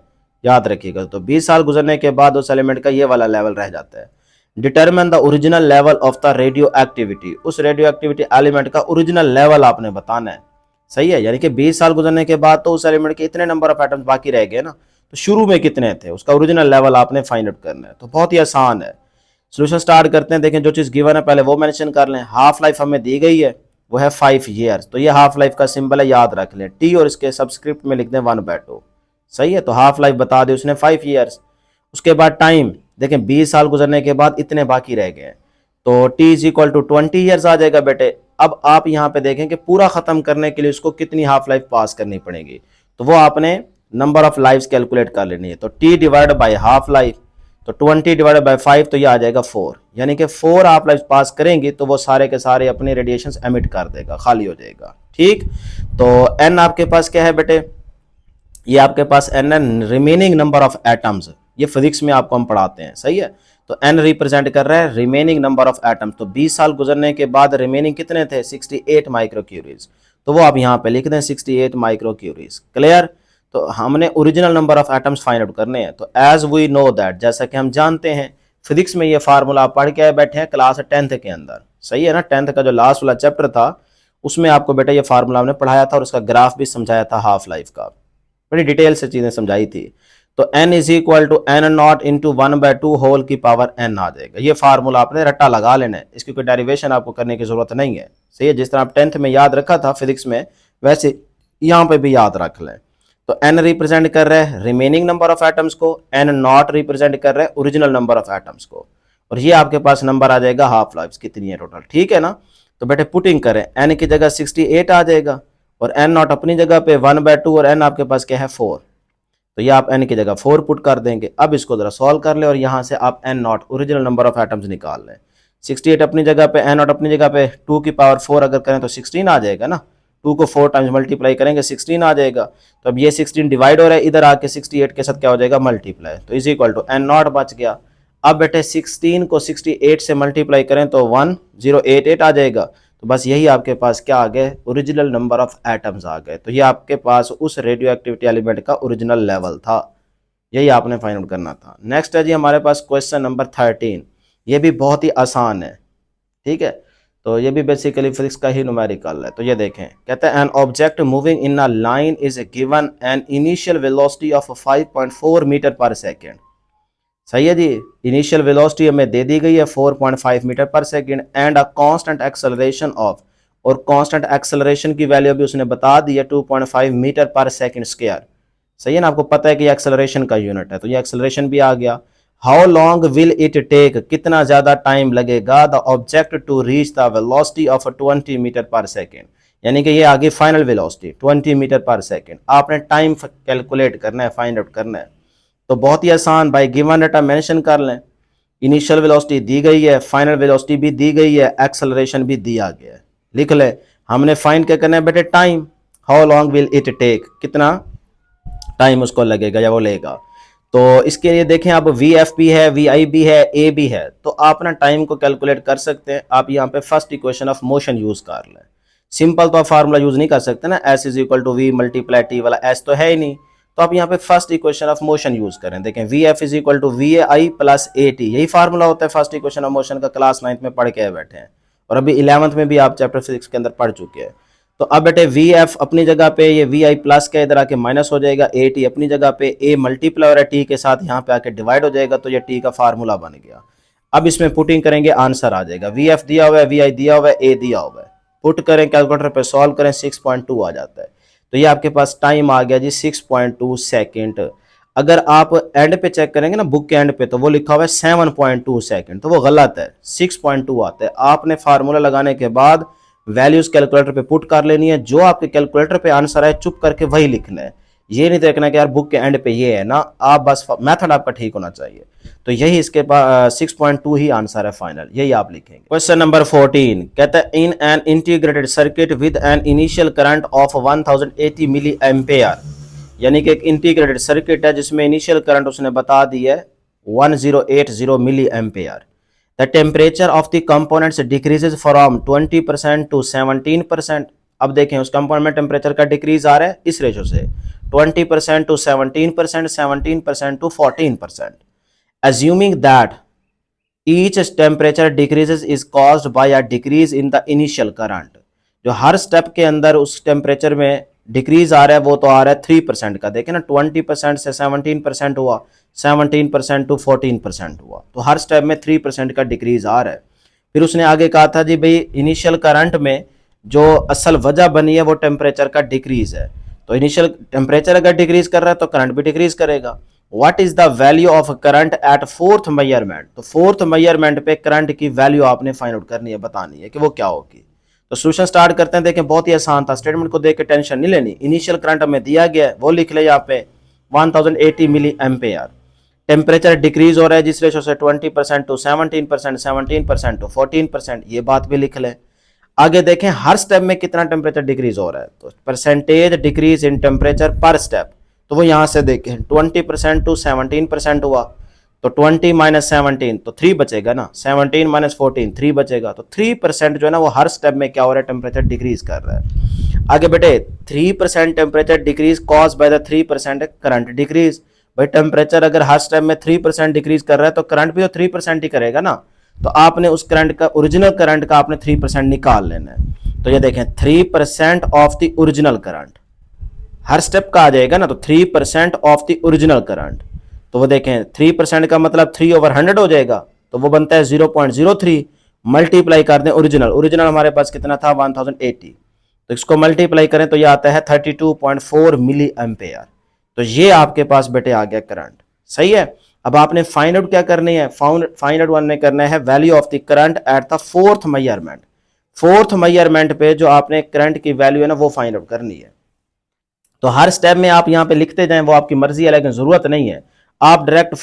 याद रखिएगा। तो 20 साल गुजरने के बाद उस एलिमेंट का ये वाला लेवल रह जाता है। Determine the original level of the radio activity, उस रेडियो एक्टिविटी एलिमेंट का ओरिजिनल लेवल आपने बताना है, सही है। यानी कि 20 साल गुजरने के बाद तो उस एलिमेंट के इतने नंबर ऑफ एटम्स बाकी रह गए ना, तो शुरू में कितने थे उसका ओरिजिनल लेवल आपने फाइंड आउट करना है। तो बहुत ही आसान है। सोल्यूशन स्टार्ट करते हैं। देखें जो चीज़ गिवन है पहले वो मेंशन कर लें। हाफ लाइफ हमें दी गई है वो है 5 ईयर्स, तो ये हाफ लाइफ का सिंबल है, याद रख लें टी, और इसके सबस्क्रिप्ट में लिख दें 1/2, सही है। तो हाफ लाइफ बता दी उसने 5 ईयर्स। उसके बाद टाइम देखें 20 साल गुजरने के बाद इतने बाकी रह गए हैं, तो t = 20 ईयर्स आ जाएगा बेटे। अब आप यहाँ पे देखें कि पूरा खत्म करने के लिए उसको कितनी हाफ लाइफ पास करनी पड़ेगी, तो वो आपने नंबर ऑफ लाइफ्स कैलकुलेट कर लेनी है। तो t divide by half life, तो 20 डिवाइड बाय 5, तो ये आ जाएगा 4, यानी कि 4 हाफ लाइफ पास करेंगी तो वो सारे के सारे अपने रेडिएशंस एमिट कर देगा, खाली हो जाएगा, ठीक। तो n आपके पास क्या है बेटे, ये आपके पास n है रिमेनिंग नंबर ऑफ एटम्स, ये फिजिक्स में आपको हम पढ़ाते हैं, सही है। तो n रिप्रेजेंट कर रहा है रिमेनिंग नंबर ऑफ एटम्स। तो 20 साल गुजरने के बाद रिमेनिंग कितने थे 68 माइक्रोक्यूरीज, तो वो आप यहाँ पे लिख दें 68 माइक्रोक्यूरीज, क्लियर। तो हमने original number of atoms find out करने हैं। तो एज वी नो दैट, जैसा कि हम जानते हैं फिजिक्स में ये फार्मूला आप पढ़ के आए बैठे हैं क्लास 10th के अंदर, सही है ना। 10th का जो लास्ट वाला चैप्टर था उसमें आपको बेटा ये फार्मूला हमने पढ़ाया था और उसका ग्राफ भी समझाया था हाफ लाइफ का, बड़ी डिटेल से चीज़ें समझाई थी। तो n = n0 × 1/2 होल की पावर n आ जाएगा। ये फार्मूला आपने रट्टा लगा लेना है, इसकी कोई डेरिवेशन आपको करने की जरूरत नहीं है, सही है। जिस तरह आप 10th में याद रखा था फिजिक्स में, वैसे यहाँ पे भी याद रख लें। तो n रिप्रेजेंट कर रहा है रिमेनिंग नंबर ऑफ एटम्स को, n0 रिप्रेजेंट कर रहा है ओरिजिनल नंबर ऑफ एटम्स को, और ये आपके पास नंबर आ जाएगा हाफ लाइफ कितनी है टोटल, ठीक है ना। तो बेटे पुटिंग करें, n की जगह 68 आ जाएगा और n0 अपनी जगह पे 1/2 और n आपके पास क्या है 4, तो ये आप n की जगह 4 पुट कर देंगे। अब इसको जरा सॉल्व कर ले और यहाँ से आप n0 original number of atoms निकाल लें। 68 अपनी जगह पे, n0 अपनी जगह पे, 2 की पावर 4 अगर करें तो 16 आ जाएगा ना, 2 को 4 टाइम्स मल्टीप्लाई करेंगे 16 आ जाएगा। तो अब ये 16 डिवाइड हो रहा है, इधर आके 68 के साथ क्या हो जाएगा मल्टीप्लाई, तो = n0 बच गया। अब बेटे 16 को 68 से मल्टीप्लाई करें तो 1088 आ जाएगा। तो बस यही आपके पास क्या आ गए ओरिजिनल नंबर ऑफ एटम्स आ गए। तो ये आपके पास उस रेडियो एक्टिविटी एलिमेंट का ओरिजिनल लेवल था, यही आपने फाइंड आउट करना था। नेक्स्ट है जी हमारे पास क्वेश्चन नंबर 13, ये भी बहुत ही आसान है, ठीक है। तो ये भी बेसिकली फिजिक्स का ही न्यूमेरिकल है। तो ये देखें, कहते हैं an object moving in a line is given an initial velocity of 5.4 metre per second, सही है जी। इनिशियल वेलोसिटी हमें दे दी गई है 4.5 metre per second and a constant acceleration of, और कांस्टेंट एक्सेलरेशन की वैल्यू भी उसने बता दी है 2.5 मीटर पर सेकेंड स्क्वायर, सही है ना। आपको पता है कि एक्सेलरेशन का यूनिट है, तो ये एक्सेलरेशन भी आ गया। How long will it take, कितना ज्यादा टाइम लगेगा the object to reach the velocity of 20 metre per second, यानी कि ये आगे final velocity 20 metre per second. आपने टाइम कैलकुलेट करना है, फाइंड आउट करना है। तो बहुत ही आसान, भाई गिवन डाटा मेंशन कर लें। इनिशियल वेलोसिटी दी गई है, फाइनल वेलोसिटी भी दी गई है, एक्सेलरेशन भी दिया गया है। लिख ले, हमने फाइंड क्या करना है बेटे, time, how long will it take, कितना टाइम उसको लगेगा या वो लेगा। तो इसके लिए देखें, अब वी एफ भी है, वी आई भी है, ए भी है, तो आप ना टाइम को कैलकुलेट कर सकते हैं। आप यहाँ पे first equation of motion use कर लें। सिंपल तो आप फार्मूला यूज नहीं कर सकते ना, S is equal to we multiply T वाला, एस तो है ही नहीं, तो आप यहाँ पे first equation of motion use करें। देखें, V F is equal to V I plus A T, यही फार्मूला होता है फर्स्ट इक्वेशन ऑफ मोशन का, क्लास 9th में पढ़ के बैठे हैं और अभी 11th में भी आप चैप्टर 6 के अंदर पढ़ चुके हैं। तो अब बेटे वी एफ अपनी जगह पे, ये वी आई प्लस का इधर आके माइनस हो जाएगा, ए टी अपनी जगह पे, ए मल्टीप्लाई और टी के साथ यहाँ पे आके डिवाइड हो जाएगा, तो ये टी का फार्मूला बन गया। अब इसमें पुटिंग करेंगे, आंसर आ जाएगा, वी एफ दिया हुआ है, वी आई दिया हुआ है, ए दिया हुआ है, पुट करें कैलकुलेटर पे, सॉल्व करें, 6.2 आ जाता है। तो ये आपके पास टाइम आ गया जी 6.2 सेकेंड। अगर आप एंड पे चेक करेंगे ना, बुक के एंड पे, तो वो लिखा हुआ है 7.2 सेकेंड, तो वो गलत है, 6.2 आता है। आपने फार्मूला लगाने के बाद वैल्यूज कैलकुलेटर पे पुट कर लेनी है, जो आपके कैलकुलेटर पे आंसर है चुप करके वही लिखना है। ये नहीं देखना कि यार बुक के एंड पे ये है ना, आप बस मेथड आपका ठीक होना चाहिए। तो यही इसके पास 6.2 ही आंसर है फाइनल, यही आप लिखेंगे। क्वेश्चन नंबर 14 कहता है, in an integrated circuit with an initial current of 1080 milliampere, यानी कि एक इंटीग्रेटेड सर्किट है जिसमें इनिशियल करंट उसने बता दी है 1080 milliampere. The temperature of the components decreases from 20% to 17%। अब देखें उस कंपोनेंट में टेम्परेचर का डिक्रीज आ रहा है इस रेशो से, 20% to 17%, 17% to 14%। Assuming that each temperature decreases is caused by a decrease in the initial current। जो हर स्टेप के अंदर उस टेम्परेचर में डिक्रीज आ रहा है वो तो आ रहा है 3% का। देखें ना, 20% से 17% हुआ, 17% टू 14% हुआ, तो हर स्टेप में 3% का डिक्रीज आ रहा है। फिर उसने आगे कहा था जी भाई इनिशियल करंट में जो असल वजह बनी है वो टेम्परेचर का डिक्रीज है, तो इनिशियल टेम्परेचर अगर डिक्रीज कर रहा है तो करंट भी डिक्रीज करेगा। What is the value of current eight fourth measurement, तो फोर्थ मेजरमेंट पे करंट की वैल्यू आपने फाइंड आउट करनी है, बतानी है कि वो क्या होगी। तो सोल्यूशन स्टार्ट करते हैं। देखें बहुत ही आसान था, स्टेटमेंट को देख के टेंशन नहीं लेनी। इनिशियल करंट हमें दिया गया है, वो लिख ले यहाँ पे 1080 मिली एम्पेयर। टेम्परेचर डिक्रीज हो रहा है जिस रेशो से 20% टू 17%, 17% टू 14%, ये बात भी लिख लें। आगे देखें हर स्टेप में कितना टेम्परेचर डिक्रीज हो रहा है, तो परसेंटेज डिक्रीज इन टेम्परेचर पर स्टेप, तो वो यहाँ से देखें 20% टू 17% हुआ, तो 20 माइनस 17 तो 3 बचेगा ना, 17 माइनस 14 3 बचेगा, तो 3% जो है ना वो हर स्टेप में क्या हो रहा है, टेम्परेचर डिक्रीज कर रहा है। आगे बेटे 3% temperature decrease cause by the 3% current decrease. भाई टेम्परेचर अगर हर स्टेप में 3% डिक्रीज कर रहा है तो करंट भी तो 3% ही करेगा ना, तो आपने उस करंट का, ओरिजिनल करंट का आपने 3% निकाल लेना है। तो ये देखें 3% of the original current, her step का आ जाएगा ना, तो 3% ऑफ द ओरिजिनल करंट, तो वो देखें 3% का मतलब 3/100 हो जाएगा, तो वो बनता है 0.03। मल्टीप्लाई कर दें ओरिजिनल, ओरिजिनल हमारे पास कितना था 1080, तो इसको मल्टीप्लाई करें तो ये आता है 32.4 मिली एम्पेयर। तो ये आपके पास बेटे आ गया करंट, सही है। अब आपने फाइंड आउट क्या करनी है, फाइंड आउट ने करना है value of the current at the fourth measurement. Fourth measurement पे जो आपने करंट की वैल्यू है ना वो फाइंड आउट करनी है। तो हर स्टेप में आप यहाँ पे लिखते जाएं, वो आपकी मर्जी है, लेकिन जरूरत नहीं है, आप डायरेक्ट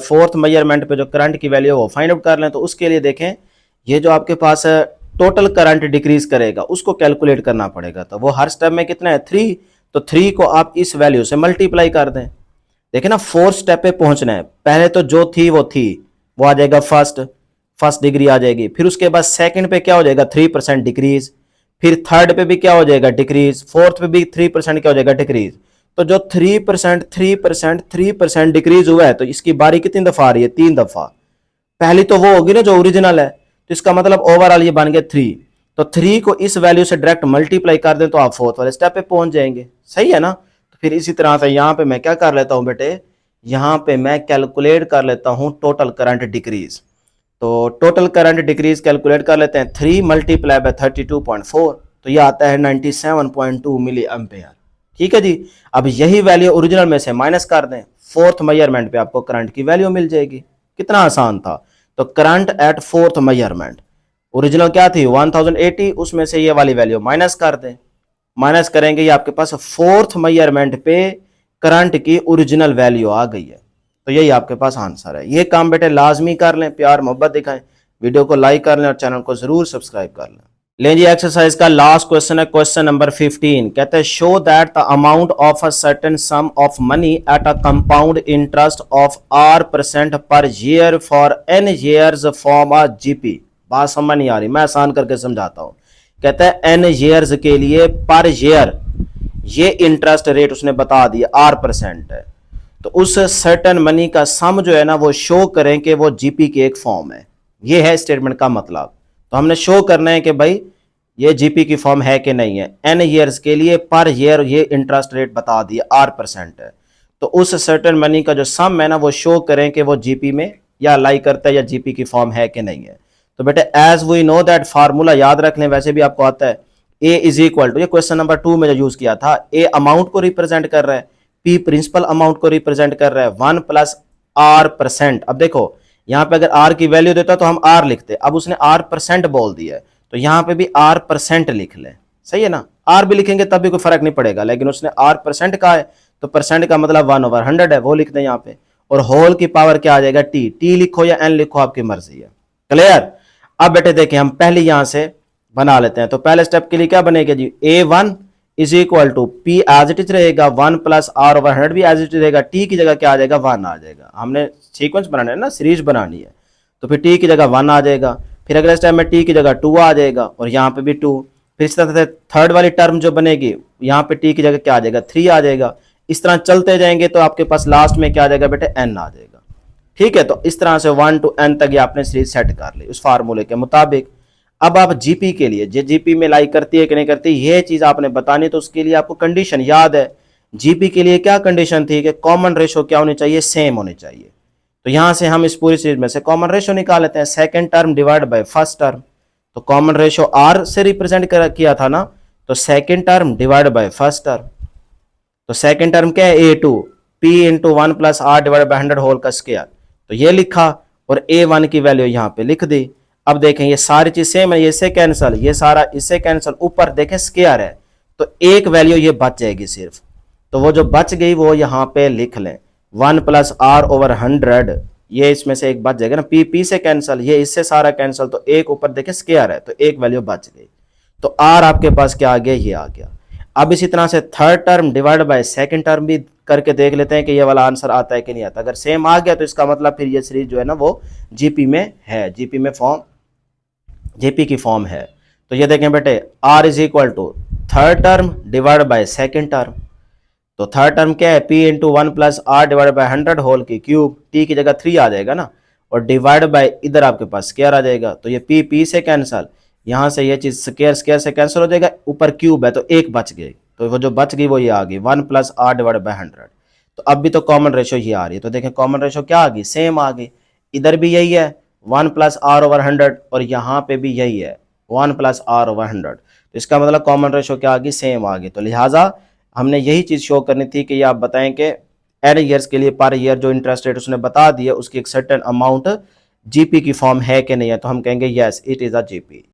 फोर्थ मेजरमेंट पे जो करंट की वैल्यू है वो फाइंड आउट कर लें। तो उसके लिए देखें ये जो आपके पास टोटल करंट डिक्रीज करेगा उसको कैलकुलेट करना पड़ेगा, तो वो हर स्टेप में कितना है 3, तो 3 को आप इस वैल्यू से मल्टीप्लाई कर दें। देखें ना, फोर्थ स्टेप पे पहुंचना है, पहले तो जो थी वो आ जाएगा फर्स्ट डिग्री आ जाएगी, फिर उसके बाद सेकंड पे क्या हो जाएगा 3% डिक्रीज, फिर थर्ड पे भी क्या हो जाएगा डिक्रीज, फोर्थ पे भी 3% क्या हो जाएगा डिक्रीज। तो जो 3% डिक्रीज हुआ है तो इसकी बारी कितनी दफा आ रही है, 3 दफा। पहली तो वो होगी ना जो ओरिजिनल है, तो इसका मतलब ओवरऑल ये बन गया 3, तो 3 को इस वैल्यू से डायरेक्ट मल्टीप्लाई कर दें तो आप फोर्थ वाले स्टेप पे पहुंच जाएंगे, सही है ना। तो फिर इसी तरह से यहाँ पे मैं क्या कर लेता हूँ बेटे, यहाँ पे मैं कैलकुलेट कर लेता हूँ टोटल करंट डिक्रीज। तो टोटल करंट डिक्रीज कैलकुलेट कर लेते हैं, 3 मल्टीप्लाई बाय 32.4, तो ये आता है 97.2 मिली एम्पेयर। ठीक है जी। अब यही वैल्यू ओरिजिनल में से माइनस कर दें, फोर्थ मेजरमेंट पे आपको करंट की वैल्यू मिल जाएगी। कितना आसान था। तो current eight fourth measurement, original क्या थी 1080, उसमें से ये वाली वैल्यू माइनस कर दें, माइनस करेंगे ये आपके पास फोर्थ मेजरमेंट पे करंट की ओरिजिनल वैल्यू आ गई है। तो यही आपके पास आंसर है। ये काम बेटे लाजमी कर लें, प्यार मोहब्बत दिखाएं, वीडियो को लाइक कर लें और चैनल को जरूर सब्सक्राइब कर लें। लें जी, एक्सरसाइज का लास्ट क्वेश्चन है, क्वेश्चन नंबर 15। कहते हैं show that the amount of a certain some of money at a compound interest of R% per year for n years form a GP. बात समझ नहीं आ रही, मैं आसान करके समझाता हूं। कहता है n ईयर्स के लिए पर ईयर ये इंटरेस्ट रेट उसने बता दिया R% है, तो उस सर्टेन मनी का सम जो है ना वो शो करें कि वो जीपी की एक फॉर्म है। ये है स्टेटमेंट का मतलब। तो हमने शो करना है कि भाई ये जीपी की फॉर्म है कि नहीं है। n ईयर्स के लिए पर ईयर ये इंटरेस्ट रेट बता दिया R% है, तो उस सर्टेन मनी का जो सम है ना वो शो करें कि वो जीपी में या लाई करता है या जीपी की फॉर्म है कि नहीं है। तो बेटे as we know that, formula याद रख लें, वैसे भी आपको आता है। ए इज इक्वल टू, ये क्वेश्चन नंबर 2 में जो यूज किया था, ए अमाउंट को रिप्रेजेंट कर रहा है, पी प्रिंसिपल अमाउंट को रिप्रेजेंट कर रहा है, 1 प्लस R%। अब देखो यहां पे अगर R की वैल्यू देता तो हम R लिखते, अब उसने R% बोल दिया है तो यहां पे भी R% लिख ले, सही है ना। R भी लिखेंगे तब भी कोई फर्क नहीं पड़ेगा, लेकिन उसने R% कहा है तो परसेंट का मतलब 1/100 है, वो लिख दें यहाँ पे। और होल की पावर क्या आ जाएगा, टी लिखो या n लिखो, आपकी मर्जी है। क्लियर। अब बेटे देखें हम पहले यहां से बना लेते हैं। तो पहले स्टेप के लिए क्या बनेगा जी, A1 is equal to P as it is रहेगा, 1 प्लस R/100 भी एज इट इज रहेगा, टी की जगह क्या आ जाएगा, 1 आ जाएगा। हमने सीक्वेंस बनाना है ना, सीरीज बनानी है, तो फिर टी की जगह 1 आ जाएगा। फिर अगले स्टेप में टी की जगह 2 आ जाएगा और यहाँ पे भी 2। फिर इस तरह से थर्ड वाली टर्म जो बनेगी यहाँ पे टी की जगह क्या आ जाएगा, 3 आ जाएगा। इस तरह चलते जाएंगे तो आपके पास लास्ट में क्या आ जाएगा बेटे, n आ जाएगा। ठीक है, तो इस तरह से 1 to n तक ये आपने सीरीज सेट कर ली उस फार्मूले के मुताबिक। अब आप जीपी के लिए, जो जीपी में लाई करती है कि नहीं करती ये चीज आपने बतानी, तो उसके लिए आपको कंडीशन याद है। जीपी के लिए क्या कंडीशन थी कि कॉमन रेशो क्या होनी चाहिए, सेम होनी चाहिए। तो यहां से हम इस पूरी सीरीज में से कॉमन रेशो निकाल लेते हैं, second term divide by first term. तो कॉमन रेशो R से रिप्रेजेंट किया था ना, तो second term divide by first term. तो सेकंड टर्म क्या है, A2 P into 1 plus R divide by 100 whole का स्क्वायर, तो ये लिखा और A1 की वैल्यू यहां पे लिख दी। अब देखें ये सारी चीज सेम है, ये इससे कैंसल, ये सारा इससे कैंसल, ऊपर देखें स्क्वायर है तो एक वैल्यू ये बच जाएगी सिर्फ। तो वो जो बच गई वो यहां पे लिख लें, 1 प्लस R/100, ये इसमें से एक बच जाएगा ना, P से कैंसल, ये इससे सारा कैंसल, तो एक ऊपर देखें स्क्वायर है तो एक वैल्यू बच गई। तो R आपके पास क्या आ गया, ये आ गया। अब इसी तरह से third term divide by second term भी करके देख लेते हैं कि ये वाला आंसर आता है कि नहीं आता। अगर सेम आ गया तो इसका मतलब फिर ये सीरीज जो है ना वो जीपी में है, जीपी में फॉर्म, जीपी की फॉर्म है। तो ये देखें बेटे, R is equal to third term divide by second term. तो थर्ड टर्म क्या है, P into 1 plus R divide by 100 whole की क्यूब, T की जगह 3 आ जाएगा ना, और डिवाइड बाय इधर आपके पास स्क्वायर आ जाएगा। तो ये P से कैंसल, यहां से ये चीज स्क्वायर स्क्वायर से कैंसिल हो जाएगा, ऊपर क्यूब है तो एक बच गई, तो वो जो बच गई वो ये आ गई 1 प्लस R डिवाइड बाय 100। तो अब भी तो कॉमन रेशो ये आ रही है, तो देखें कॉमन रेशो क्या आ गई, सेम आ गई। इधर भी यही है 1 प्लस R/100 और यहाँ पे भी यही है 1 प्लस R/100। तो इसका मतलब कॉमन रेशो क्या आ गई, सेम आ गई। तो लिहाजा हमने यही चीज शो करनी थी कि ये आप बताएं कि n ईयर्स के लिए पर ईयर जो इंटरेस्ट रेट उसने बता दिया उसकी एक सर्टेन अमाउंट जीपी की फॉर्म है कि नहीं है। तो हम कहेंगे yes it is a GP.